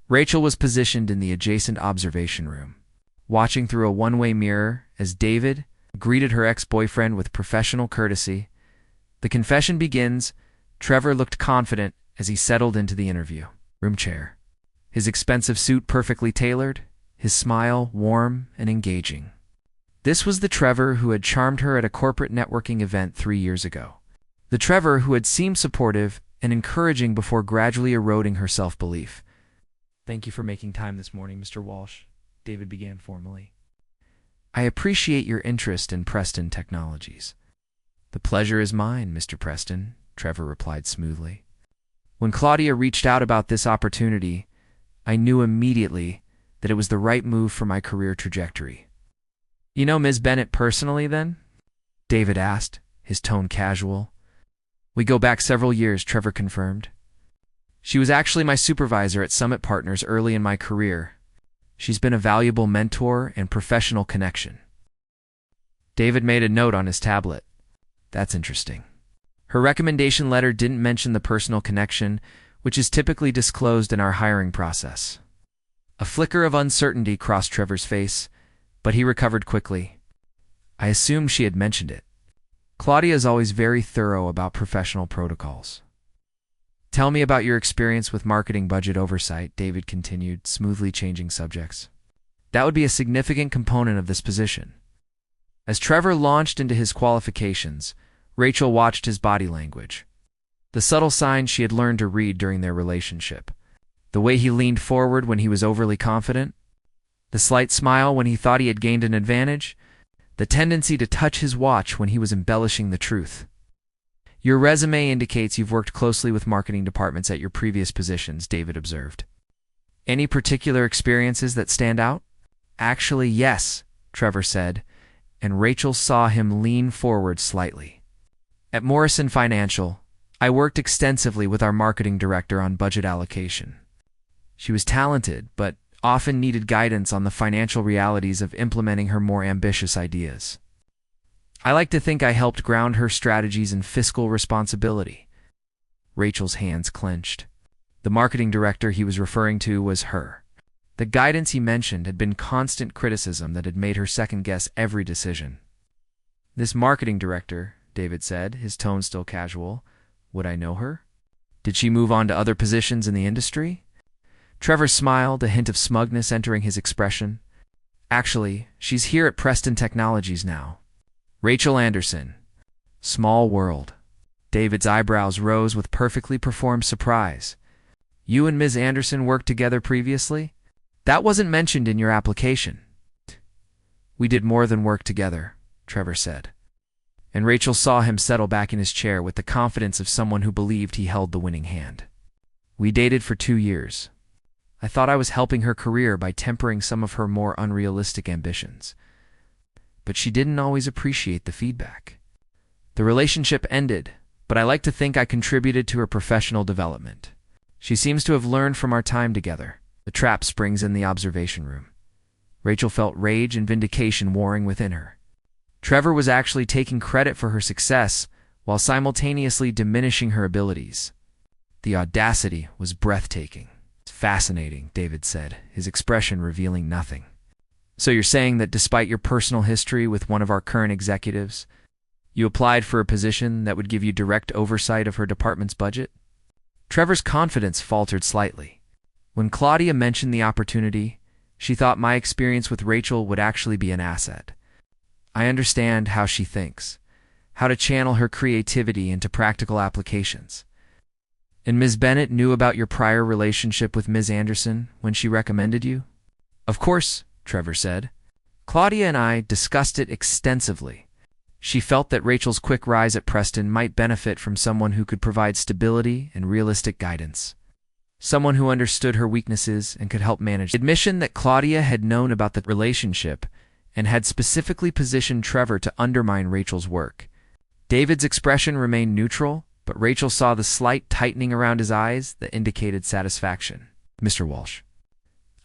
Rachel was positioned in the adjacent observation room, watching through a one-way mirror as David greeted her ex-boyfriend with professional courtesy. "The confession begins. Trevor looked confident as he settled into the interview room chair. His expensive suit perfectly tailored, his smile warm and engaging. This was the Trevor who had charmed her at a corporate networking event 3 years ago. The Trevor who had seemed supportive and encouraging before gradually eroding her self-belief. "Thank you for making time this morning, Mr. Walsh," David began formally. "I appreciate your interest in Preston Technologies." "The pleasure is mine, Mr. Preston," Trevor replied smoothly. "When Claudia reached out about this opportunity, I knew immediately that it was the right move for my career trajectory." "You know Ms. Bennett personally, then?" David asked, his tone casual. "We go back several years," Trevor confirmed. "She was actually my supervisor at Summit Partners early in my career. She's been a valuable mentor and professional connection." David made a note on his tablet. "That's interesting." Her recommendation letter didn't mention the personal connection, which is typically disclosed in our hiring process. A flicker of uncertainty crossed Trevor's face, but he recovered quickly. "I assumed she had mentioned it. Claudia is always very thorough about professional protocols." "Tell me about your experience with marketing budget oversight," David continued, smoothly changing subjects. "That would be a significant component of this position." As Trevor launched into his qualifications, Rachel watched his body language. The subtle signs she had learned to read during their relationship. The way he leaned forward when he was overly confident. The slight smile when he thought he had gained an advantage. The tendency to touch his watch when he was embellishing the truth. "Your resume indicates you've worked closely with marketing departments at your previous positions," David observed. "Any particular experiences that stand out?" "Actually, yes," Trevor said, and Rachel saw him lean forward slightly. "At Morrison Financial, I worked extensively with our marketing director on budget allocation. She was talented, but often needed guidance on the financial realities of implementing her more ambitious ideas. I like to think I helped ground her strategies in fiscal responsibility." Rachel's hands clenched. The marketing director he was referring to was her. The guidance he mentioned had been constant criticism that had made her second-guess every decision. "This marketing director," David said, his tone still casual, "would I know her? Did she move on to other positions in the industry?" Trevor smiled, a hint of smugness entering his expression. "Actually, she's here at Preston Technologies now. Rachel Anderson." Small world. David's eyebrows rose with perfectly performed surprise. "You and Ms. Anderson worked together previously? That wasn't mentioned in your application." "We did more than work together," Trevor said. And Rachel saw him settle back in his chair with the confidence of someone who believed he held the winning hand. "We dated for 2 years. I thought I was helping her career by tempering some of her more unrealistic ambitions. But she didn't always appreciate the feedback. The relationship ended, but I like to think I contributed to her professional development. She seems to have learned from our time together." The trap springs in the observation room. Rachel felt rage and vindication warring within her. Trevor was actually taking credit for her success while simultaneously diminishing her abilities. The audacity was breathtaking. "Fascinating," David said, his expression revealing nothing. "So you're saying that despite your personal history with one of our current executives, you applied for a position that would give you direct oversight of her department's budget?" Trevor's confidence faltered slightly. When Claudia mentioned the opportunity, she thought my experience with Rachel would actually be an asset. I understand how she thinks, how to channel her creativity into practical applications. "And Ms. Bennett knew about your prior relationship with Ms. Anderson when she recommended you?" "Of course," Trevor said. "Claudia and I discussed it extensively. She felt that Rachel's quick rise at Preston might benefit from someone who could provide stability and realistic guidance. Someone who understood her weaknesses and could help manage." Admission that Claudia had known about the relationship and had specifically positioned Trevor to undermine Rachel's work. David's expression remained neutral, but Rachel saw the slight tightening around his eyes that indicated satisfaction. "Mr. Walsh,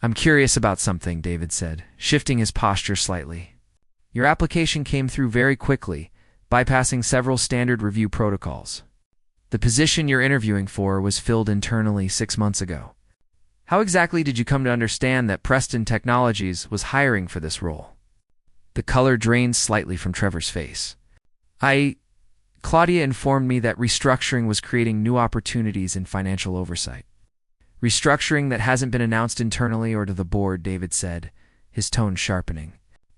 I'm curious about something," David said, shifting his posture slightly. "Your application came through very quickly, bypassing several standard review protocols. The position you're interviewing for was filled internally 6 months ago. How exactly did you come to understand that Preston Technologies was hiring for this role?" The color drained slightly from Trevor's face. Claudia informed me that restructuring was creating new opportunities in financial oversight. Restructuring that hasn't been announced internally or to the board, David said, his tone sharpening.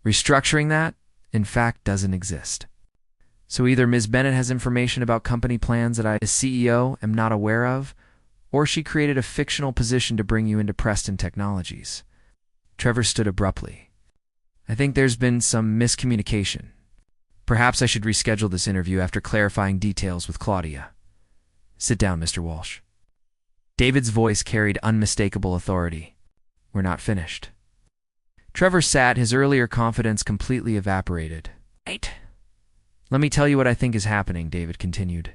Restructuring that, in fact, doesn't exist. So either Ms. Bennett has information about company plans that I, as CEO, am not aware of, or she created a fictional position to bring you into Preston Technologies. Trevor stood abruptly. I think there's been some miscommunication. Perhaps I should reschedule this interview after clarifying details with Claudia. Sit down, Mr. Walsh. David's voice carried unmistakable authority. We're not finished. Trevor sat, his earlier confidence completely evaporated. Right. Let me tell you what I think is happening, David continued.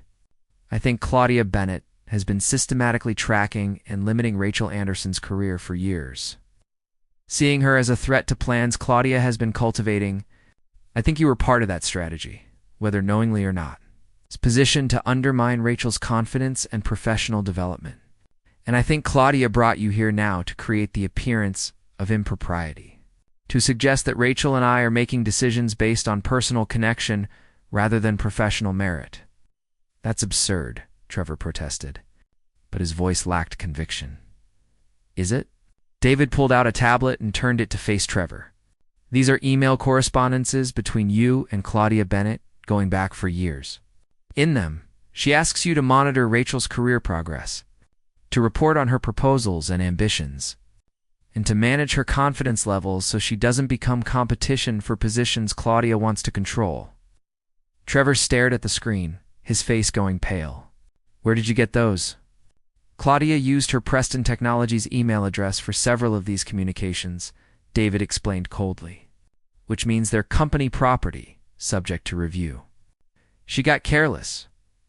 I think Claudia Bennett has been systematically tracking and limiting Rachel Anderson's career for years. Seeing her as a threat to plans Claudia has been cultivating, I think you were part of that strategy, whether knowingly or not. It's positioned to undermine Rachel's confidence and professional development. And I think Claudia brought you here now to create the appearance of impropriety, to suggest that Rachel and I are making decisions based on personal connection rather than professional merit. That's absurd, Trevor protested, but his voice lacked conviction. Is it? David pulled out a tablet and turned it to face Trevor. These are email correspondences between you and Claudia Bennett going back for years. In them, she asks you to monitor Rachel's career progress, to report on her proposals and ambitions, and to manage her confidence levels so she doesn't become competition for positions Claudia wants to control. Trevor stared at the screen, his face going pale. Where did you get those? Claudia used her Preston Technologies email address for several of these communications, David explained coldly, which means they're company property, subject to review. She got careless,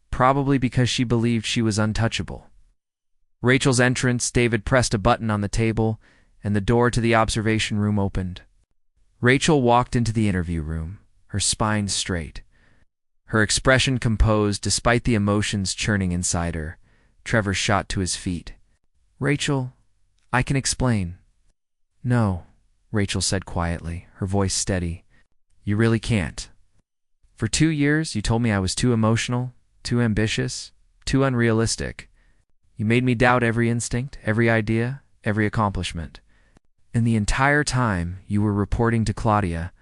probably because she believed she was untouchable. Rachel's entrance, David pressed a button on the table, and the door to the observation room opened. Rachel walked into the interview room, her spine straight, her expression composed despite the emotions churning inside her. Trevor shot to his feet. Rachel, I can explain. No, Rachel said quietly, her voice steady. You really can't. For 2 years, you told me I was too emotional, too ambitious, too unrealistic. You made me doubt every instinct, every idea, every accomplishment. And the entire time, you were reporting to Claudia,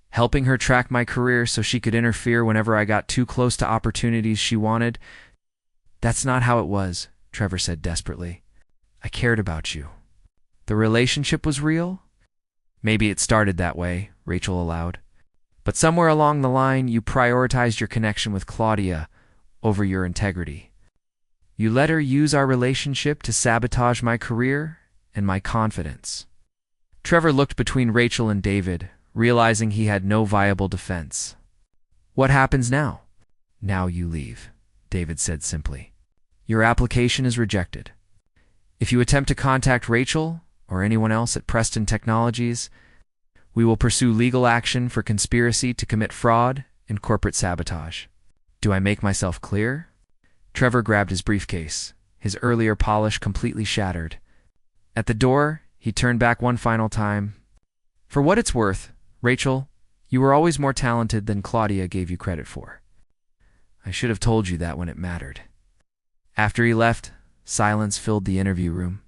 helping her track my career so she could interfere whenever I got too close to opportunities she wanted. That's not how it was, Trevor said desperately. I cared about you. The relationship was real? Maybe it started that way, Rachel allowed. But somewhere along the line, you prioritized your connection with Claudia over your integrity. You let her use our relationship to sabotage my career and my confidence. Trevor looked between Rachel and David, realizing he had no viable defense. What happens now? Now you leave, David said simply. Your application is rejected. If you attempt to contact Rachel or anyone else at Preston Technologies, we will pursue legal action for conspiracy to commit fraud and corporate sabotage. Do I make myself clear? Trevor grabbed his briefcase, his earlier polish completely shattered. At the door, he turned back one final time. For what it's worth, Rachel, you were always more talented than Claudia gave you credit for. I should have told you that when it mattered. After he left, silence filled the interview room.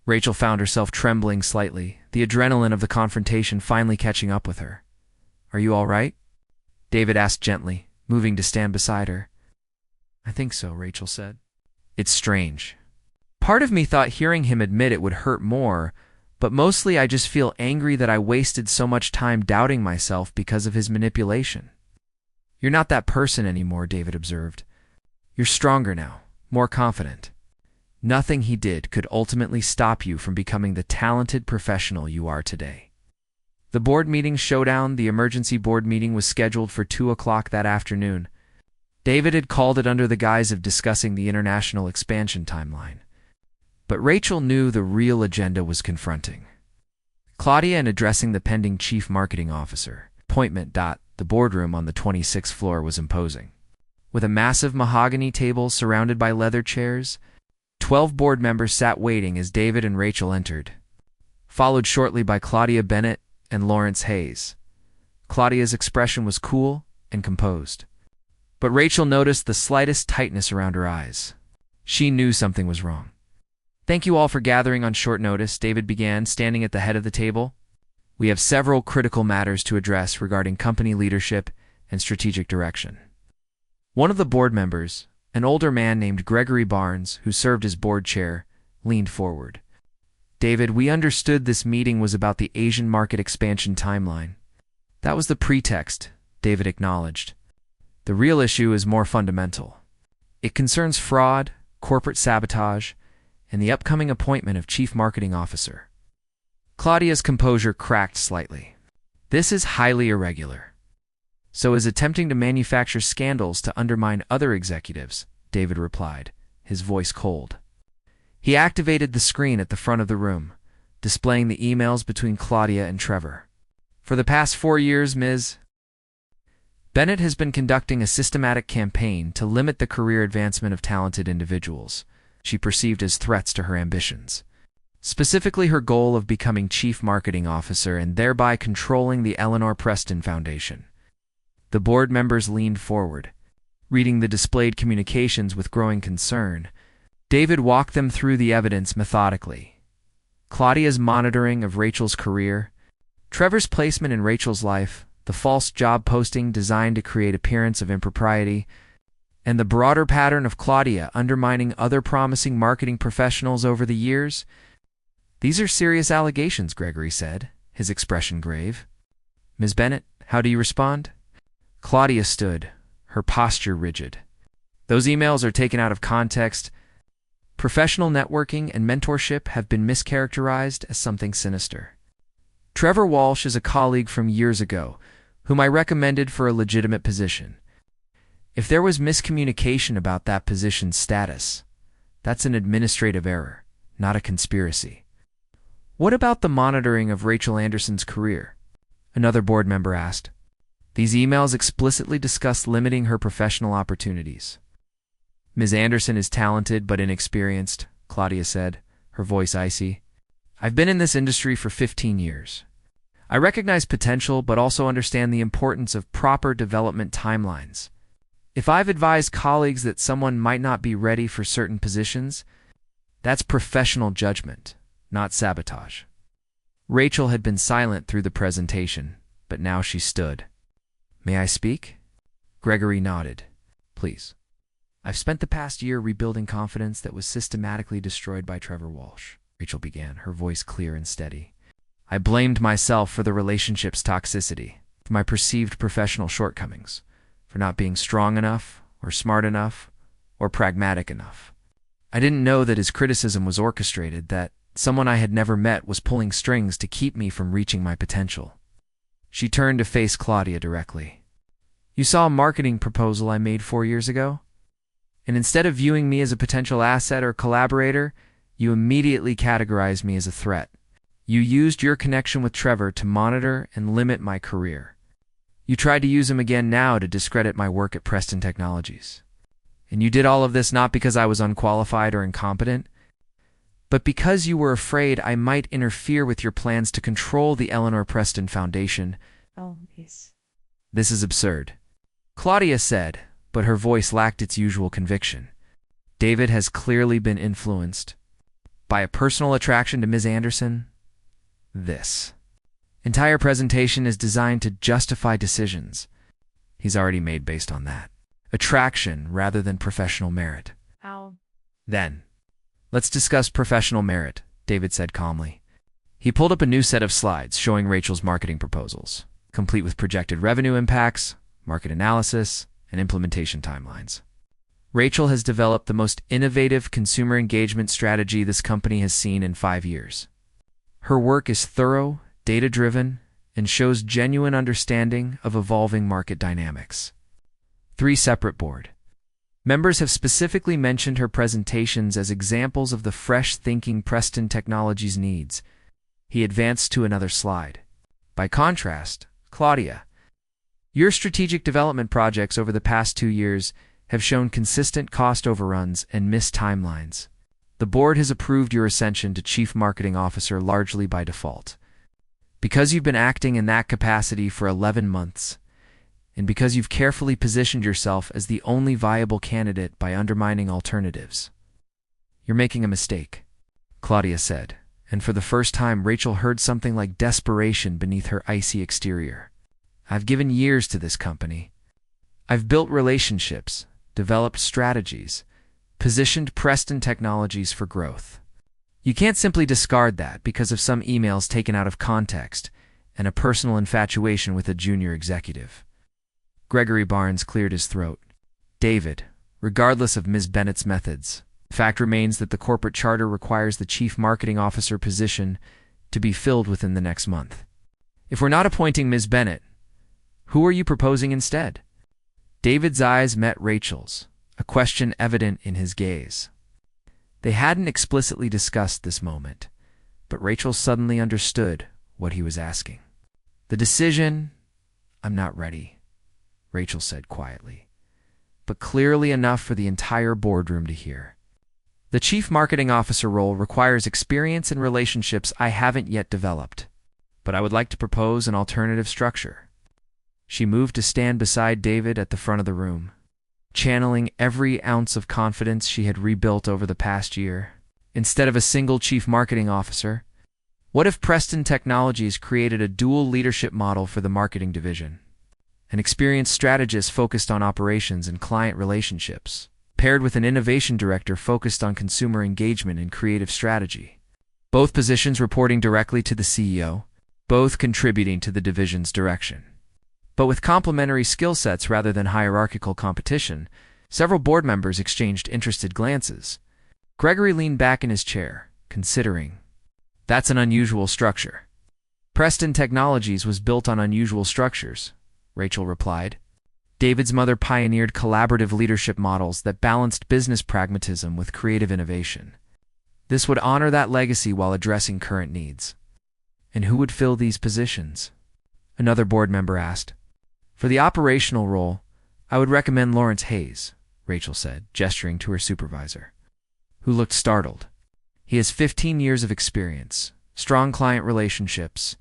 Rachel found herself trembling slightly, the adrenaline of the confrontation finally catching up with her. Are you all right? David asked gently, moving to stand beside her. I think so, Rachel said. It's strange. Part of me thought hearing him admit it would hurt more, but mostly I just feel angry that I wasted so much time doubting myself because of his manipulation. You're not that person anymore, David observed. You're stronger now, more confident. Nothing he did could ultimately stop you from becoming the talented professional you are today. The board meeting showdown, the emergency board meeting, was scheduled for 2 o'clock that afternoon. David had called it under the guise of discussing the international expansion timeline. But Rachel knew the real agenda was confronting Claudia and addressing the pending chief marketing officer appointment. The boardroom on the 26th floor was imposing. With a massive mahogany table surrounded by leather chairs, 12 board members sat waiting as David and Rachel entered, followed shortly by Claudia Bennett and Lawrence Hayes. Claudia's expression was cool and composed, But Rachel noticed the slightest tightness around her eyes. She knew something was wrong. "Thank you all for gathering on short notice," David began, standing at the head of the table. "We have several critical matters to address regarding company leadership and strategic direction." One of the board members, an older man named Gregory Barnes, who served as board chair, leaned forward. "David, we understood this meeting was about the Asian market expansion timeline." "That was the pretext," David acknowledged. "The real issue is more fundamental. It concerns fraud, corporate sabotage, and the upcoming appointment of Chief Marketing Officer." Claudia's composure cracked slightly. "This is highly irregular. So is attempting to manufacture scandals to undermine other executives," David replied, his voice cold. He activated the screen at the front of the room, displaying the emails between Claudia and Trevor. "For the past 4 years, Ms. Bennett has been conducting a systematic campaign to limit the career advancement of talented individuals she perceived as threats to her ambitions. Specifically her goal of becoming Chief Marketing Officer and thereby controlling the Eleanor Preston Foundation." The board members leaned forward, reading the displayed communications with growing concern. David walked them through the evidence methodically. Claudia's monitoring of Rachel's career, Trevor's placement in Rachel's life, the false job posting designed to create appearance of impropriety, and the broader pattern of Claudia undermining other promising marketing professionals over the years. "These are serious allegations," Gregory said, his expression grave. "Ms. Bennett, how do you respond?" Claudia stood, her posture rigid. "Those emails are taken out of context. Professional networking and mentorship have been mischaracterized as something sinister. Trevor Walsh is a colleague from years ago, whom I recommended for a legitimate position. If there was miscommunication about that position's status, that's an administrative error, not a conspiracy." "What about the monitoring of Rachel Anderson's career?" another board member asked. "These emails explicitly discuss limiting her professional opportunities." "Ms. Anderson is talented but inexperienced," Claudia said, her voice icy. "I've been in this industry for 15 years. I recognize potential but also understand the importance of proper development timelines. If I've advised colleagues that someone might not be ready for certain positions, that's professional judgment, not sabotage." Rachel had been silent through the presentation, but now she stood. "May I speak?" Gregory nodded. "Please." "I've spent the past year rebuilding confidence that was systematically destroyed by Trevor Walsh," Rachel began, her voice clear and steady. "I blamed myself for the relationship's toxicity, for my perceived professional shortcomings, for not being strong enough, or smart enough, or pragmatic enough. I didn't know that his criticism was orchestrated, that someone I had never met was pulling strings to keep me from reaching my potential." She turned to face Claudia directly. "You saw a marketing proposal I made 4 years ago? And instead of viewing me as a potential asset or collaborator, you immediately categorized me as a threat. You used your connection with Trevor to monitor and limit my career. You tried to use him again now to discredit my work at Preston Technologies. And you did all of this not because I was unqualified or incompetent, but because you were afraid I might interfere with your plans to control the Eleanor Preston Foundation." "Oh, yes." "This is absurd," Claudia said, but her voice lacked its usual conviction. "David has clearly been influenced by a personal attraction to Ms. Anderson. This entire presentation is designed to justify decisions he's already made based on that. Attraction rather than professional merit." "How?" "Then, let's discuss professional merit," David said calmly. He pulled up a new set of slides showing Rachel's marketing proposals, complete with projected revenue impacts, market analysis, and implementation timelines. Rachel has developed the most innovative consumer engagement strategy this company has seen in 5 years. Her work is thorough, data-driven, and shows genuine understanding of evolving market dynamics. 3 separate board members have specifically mentioned her presentations as examples of the fresh thinking Preston Technologies needs. He advanced to another slide. "By contrast, Claudia, your strategic development projects over the past 2 years have shown consistent cost overruns and missed timelines. The board has approved your ascension to Chief Marketing Officer largely by default. Because you've been acting in that capacity for 11 months, and because you've carefully positioned yourself as the only viable candidate by undermining alternatives. You're making a mistake, Claudia said, and for the first time Rachel heard something like desperation beneath her icy exterior. I've given years to this company. I've built relationships, developed strategies, positioned Preston Technologies for growth. You can't simply discard that because of some emails taken out of context and a personal infatuation with a junior executive. Gregory Barnes cleared his throat. David, regardless of Ms. Bennett's methods, the fact remains that the corporate charter requires the chief marketing officer position to be filled within the next month. If we're not appointing Ms. Bennett, who are you proposing instead? David's eyes met Rachel's, a question evident in his gaze. They hadn't explicitly discussed this moment, but Rachel suddenly understood what he was asking. The decision, I'm not ready, Rachel said quietly, but clearly enough for the entire boardroom to hear. The chief marketing officer role requires experience and relationships I haven't yet developed, but I would like to propose an alternative structure. She moved to stand beside David at the front of the room, channeling every ounce of confidence she had rebuilt over the past year. Instead of a single chief marketing officer, what if Preston Technologies created a dual leadership model for the marketing division? An experienced strategist focused on operations and client relationships, paired with an innovation director focused on consumer engagement and creative strategy. Both positions reporting directly to the CEO, both contributing to the division's direction. But with complementary skill sets rather than hierarchical competition, several board members exchanged interested glances. Gregory leaned back in his chair, considering. That's an unusual structure. Preston Technologies was built on unusual structures, Rachel replied. David's mother pioneered collaborative leadership models that balanced business pragmatism with creative innovation. This would honor that legacy while addressing current needs. And who would fill these positions? Another board member asked. For the operational role, I would recommend Lawrence Hayes, Rachel said, gesturing to her supervisor, who looked startled. He has 15 years of experience, strong client relationships,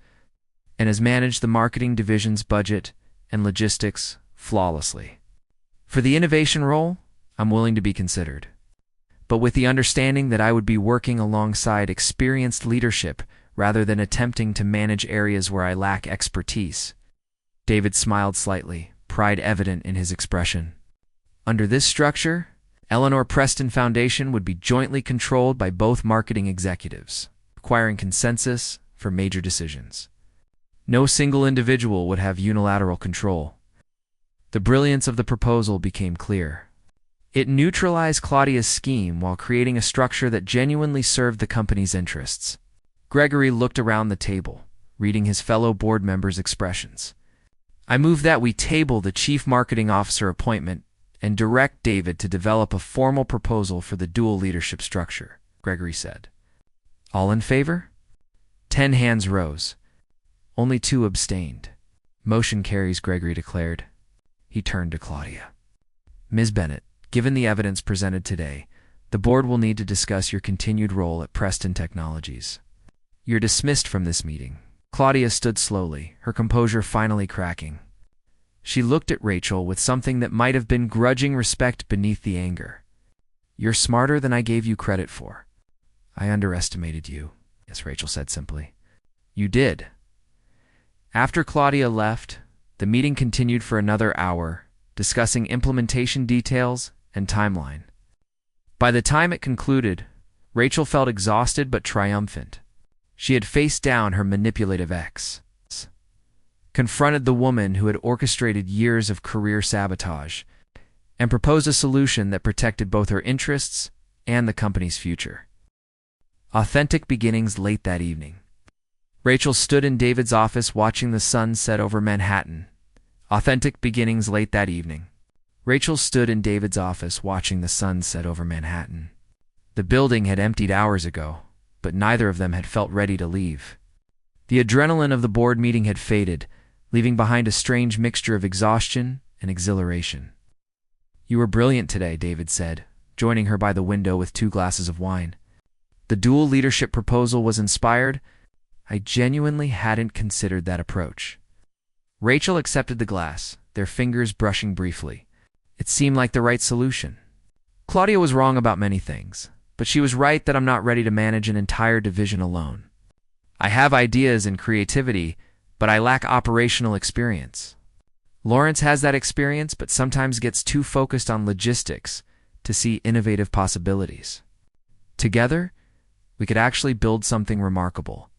and has managed the marketing division's budget and logistics flawlessly. For the innovation role, I'm willing to be considered, but with the understanding that I would be working alongside experienced leadership rather than attempting to manage areas where I lack expertise. David smiled slightly, pride evident in his expression. Under this structure, Eleanor Preston Foundation would be jointly controlled by both marketing executives, requiring consensus for major decisions. No single individual would have unilateral control. The brilliance of the proposal became clear. It neutralized Claudia's scheme while creating a structure that genuinely served the company's interests. Gregory looked around the table, reading his fellow board members' expressions. I move that we table the chief marketing officer appointment and direct David to develop a formal proposal for the dual leadership structure, Gregory said. All in favor? 10 hands rose. Only 2 abstained. Motion carries, Gregory declared. He turned to Claudia. Ms. Bennett, given the evidence presented today, the board will need to discuss your continued role at Preston Technologies. You're dismissed from this meeting. Claudia stood slowly, her composure finally cracking. She looked at Rachel with something that might have been grudging respect beneath the anger. You're smarter than I gave you credit for. I underestimated you, yes, Rachel said simply. You did. After Claudia left, the meeting continued for another hour, discussing implementation details and timeline. By the time it concluded, Rachel felt exhausted but triumphant. She had faced down her manipulative ex, confronted the woman who had orchestrated years of career sabotage, and proposed a solution that protected both her interests and the company's future. Authentic beginnings late that evening. Rachel stood in David's office watching the sun set over Manhattan. Authentic beginnings late that evening. Rachel stood in David's office watching the sun set over Manhattan. The building had emptied hours ago, but neither of them had felt ready to leave. The adrenaline of the board meeting had faded, leaving behind a strange mixture of exhaustion and exhilaration. You were brilliant today, David said, joining her by the window with 2 glasses of wine. The dual leadership proposal was inspired. I genuinely hadn't considered that approach. Rachel accepted the glass, their fingers brushing briefly. It seemed like the right solution. Claudia was wrong about many things, but she was right that I'm not ready to manage an entire division alone. I have ideas and creativity, but I lack operational experience. Lawrence has that experience, but sometimes gets too focused on logistics to see innovative possibilities. Together, we could actually build something remarkable.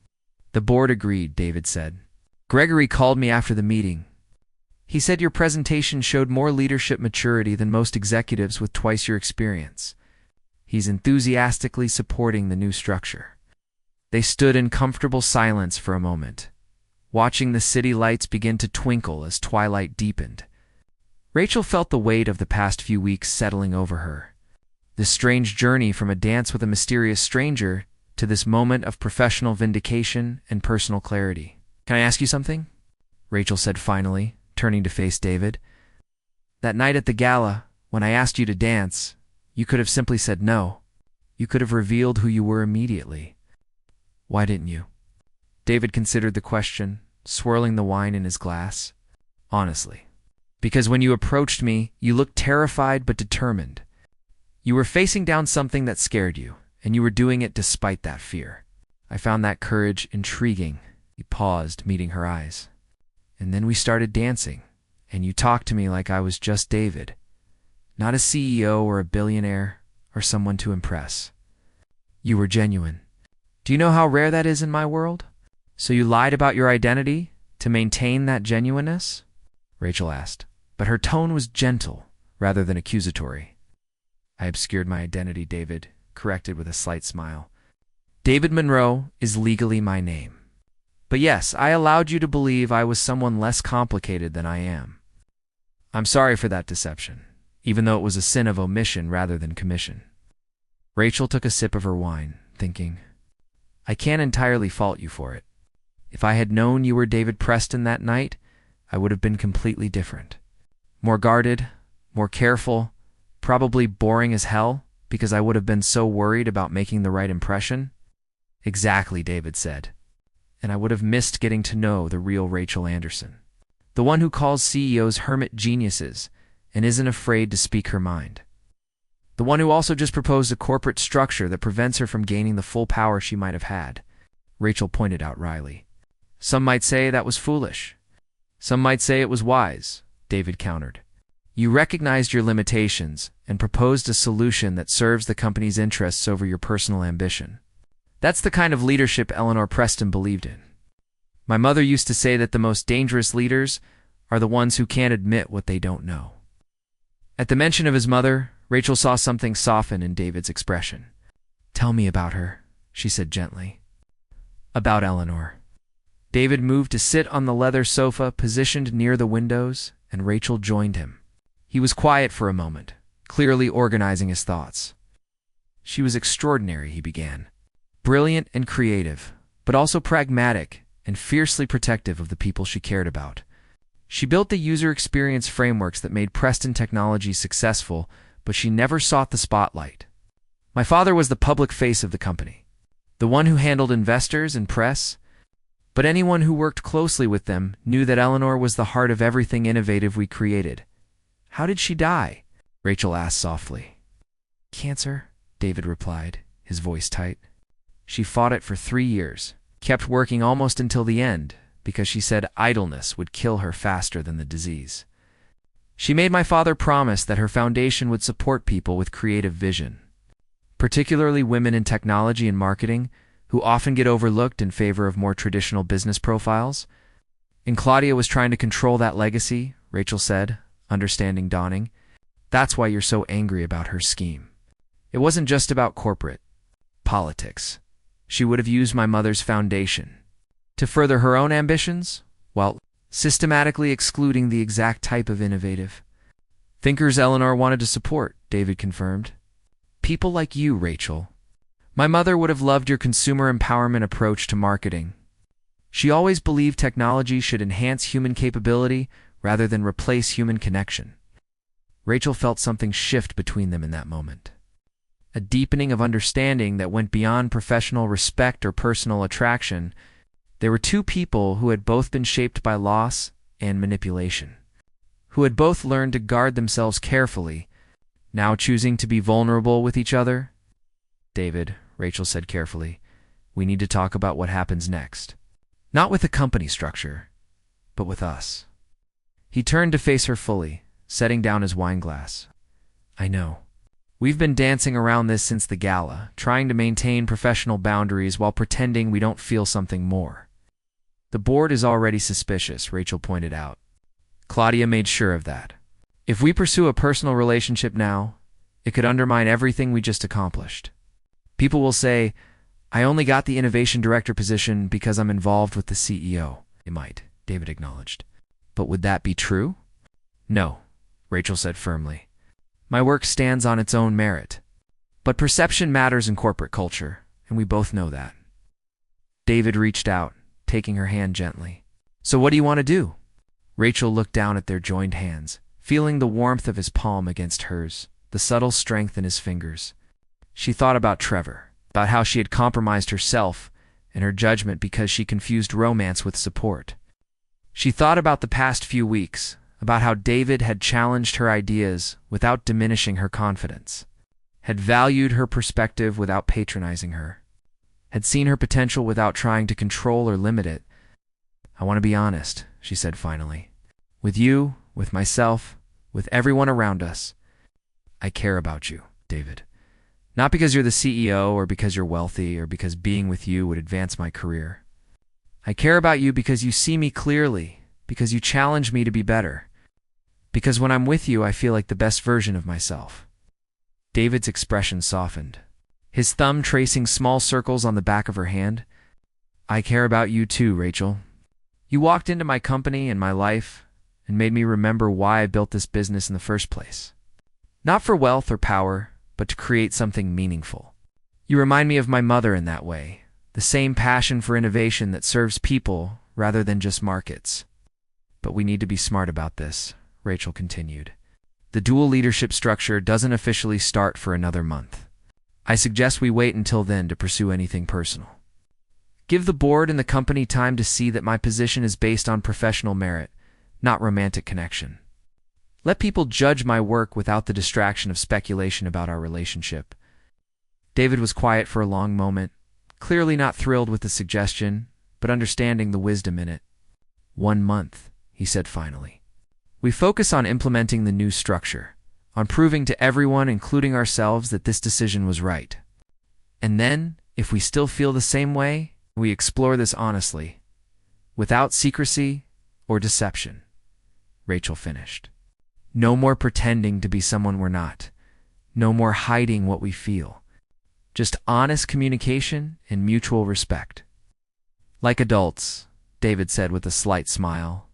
The board agreed, David said. Gregory called me after the meeting. He said your presentation showed more leadership maturity than most executives with twice your experience. He's enthusiastically supporting the new structure. They stood in comfortable silence for a moment, watching the city lights begin to twinkle as twilight deepened. Rachel felt the weight of the past few weeks settling over her. This strange journey from a dance with a mysterious stranger to this moment of professional vindication and personal clarity. Can I ask you something? Rachel said finally, turning to face David. That night at the gala, when I asked you to dance, you could have simply said no. You could have revealed who you were immediately. Why didn't you? David considered the question, swirling the wine in his glass. Honestly. Because when you approached me, you looked terrified but determined. You were facing down something that scared you, and you were doing it despite that fear. I found that courage intriguing. He paused, meeting her eyes. And then we started dancing, and you talked to me like I was just David, not a CEO or a billionaire or someone to impress. You were genuine. Do you know how rare that is in my world? So you lied about your identity to maintain that genuineness? Rachel asked, but her tone was gentle rather than accusatory. I obscured my identity, David corrected with a slight smile. David Monroe is legally my name. But yes, I allowed you to believe I was someone less complicated than I am. I'm sorry for that deception, even though it was a sin of omission rather than commission. Rachel took a sip of her wine, thinking, I can't entirely fault you for it. If I had known you were David Preston that night, I would have been completely different. More guarded, more careful, probably boring as hell, because I would have been so worried about making the right impression. Exactly, David said. And I would have missed getting to know the real Rachel Anderson, the one who calls CEOs hermit geniuses and isn't afraid to speak her mind. The one who also just proposed a corporate structure that prevents her from gaining the full power she might have had. Rachel pointed out wryly. Some might say that was foolish. Some might say it was wise, David countered. You recognized your limitations and proposed a solution that serves the company's interests over your personal ambition. That's the kind of leadership Eleanor Preston believed in. My mother used to say that the most dangerous leaders are the ones who can't admit what they don't know. At the mention of his mother, Rachel saw something soften in David's expression. Tell me about her, she said gently. About Eleanor. David moved to sit on the leather sofa positioned near the windows, and Rachel joined him. He was quiet for a moment, clearly organizing his thoughts. She was extraordinary, he began. Brilliant and creative, but also pragmatic and fiercely protective of the people she cared about. She built the user experience frameworks that made Preston Technologies successful, but she never sought the spotlight. My father was the public face of the company, the one who handled investors and press, but anyone who worked closely with them knew that Eleanor was the heart of everything innovative we created. How did she die? Rachel asked softly. Cancer, David replied, his voice tight. She fought it for 3 years, kept working almost until the end, because she said idleness would kill her faster than the disease. She made my father promise that her foundation would support people with creative vision, particularly women in technology and marketing, who often get overlooked in favor of more traditional business profiles. And Claudia was trying to control that legacy, Rachel said, understanding dawning. That's why you're so angry about her scheme. It wasn't just about corporate politics. She would have used my mother's foundation to further her own ambitions, while systematically excluding the exact type of innovative thinkers Eleanor wanted to support, David confirmed. People like you, Rachel. My mother would have loved your consumer empowerment approach to marketing. She always believed technology should enhance human capability rather than replace human connection. Rachel felt something shift between them in that moment. A deepening of understanding that went beyond professional respect or personal attraction. There were two people who had both been shaped by loss and manipulation, who had both learned to guard themselves carefully, now choosing to be vulnerable with each other. "David," Rachel said carefully, "we need to talk about what happens next. Not with the company structure, but with us." He turned to face her fully, setting down his wine glass. "I know. We've been dancing around this since the gala, trying to maintain professional boundaries while pretending we don't feel something more. The board is already suspicious," Rachel pointed out. "Claudia made sure of that. If we pursue a personal relationship now, it could undermine everything we just accomplished. People will say, 'I only got the innovation director position because I'm involved with the CEO.' It might," David acknowledged. "But would that be true?" "No," Rachel said firmly. "My work stands on its own merit. But perception matters in corporate culture, and we both know that." David reached out, taking her hand gently. "So what do you want to do?" Rachel looked down at their joined hands, feeling the warmth of his palm against hers, the subtle strength in his fingers. She thought about Trevor, about how she had compromised herself and her judgment because she confused romance with support. She thought about the past few weeks, about how David had challenged her ideas without diminishing her confidence, had valued her perspective without patronizing her, had seen her potential without trying to control or limit it. "I want to be honest," she said finally. "With you, with myself, with everyone around us. I care about you, David. Not because you're the CEO or because you're wealthy or because being with you would advance my career. I care about you because you see me clearly, because you challenge me to be better. Because when I'm with you, I feel like the best version of myself." David's expression softened, his thumb tracing small circles on the back of her hand. "I care about you too, Rachel. You walked into my company and my life and made me remember why I built this business in the first place. Not for wealth or power, but to create something meaningful. You remind me of my mother in that way, the same passion for innovation that serves people rather than just markets. But we need to be smart about this," Rachel continued. "The dual leadership structure doesn't officially start for another month. I suggest we wait until then to pursue anything personal. Give the board and the company time to see that my position is based on professional merit, not romantic connection. Let people judge my work without the distraction of speculation about our relationship." David was quiet for a long moment, clearly not thrilled with the suggestion, but understanding the wisdom in it. "1 month," he said finally. "We focus on implementing the new structure, on proving to everyone, including ourselves, that this decision was right. And then, if we still feel the same way, we explore this honestly, without secrecy or deception." Rachel finished. "No more pretending to be someone we're not. No more hiding what we feel. Just honest communication and mutual respect." "Like adults," David said with a slight smile.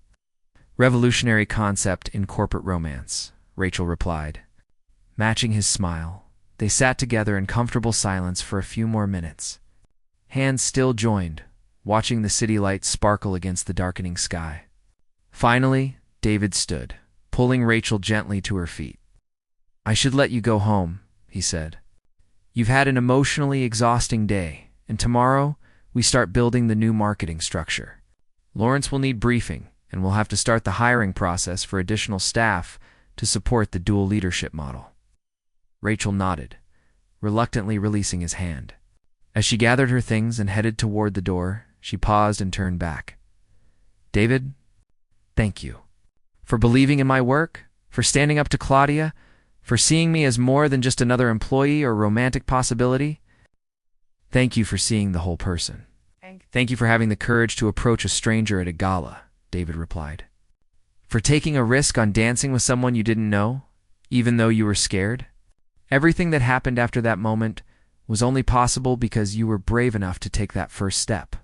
"Revolutionary concept in corporate romance," Rachel replied. Matching his smile, they sat together in comfortable silence for a few more minutes, hands still joined, watching the city lights sparkle against the darkening sky. Finally, David stood, pulling Rachel gently to her feet. "I should let you go home," he said. "You've had an emotionally exhausting day, and tomorrow we start building the new marketing structure. Lawrence will need briefing, and we'll have to start the hiring process for additional staff to support the dual leadership model." Rachel nodded, reluctantly releasing his hand. As she gathered her things and headed toward the door, she paused and turned back. "David, thank you. For believing in my work, for standing up to Claudia, for seeing me as more than just another employee or romantic possibility. Thank you for seeing the whole person. Thank you for having the courage to approach a stranger at a gala," David replied. "For taking a risk on dancing with someone you didn't know, even though you were scared. Everything that happened after that moment was only possible because you were brave enough to take that first step."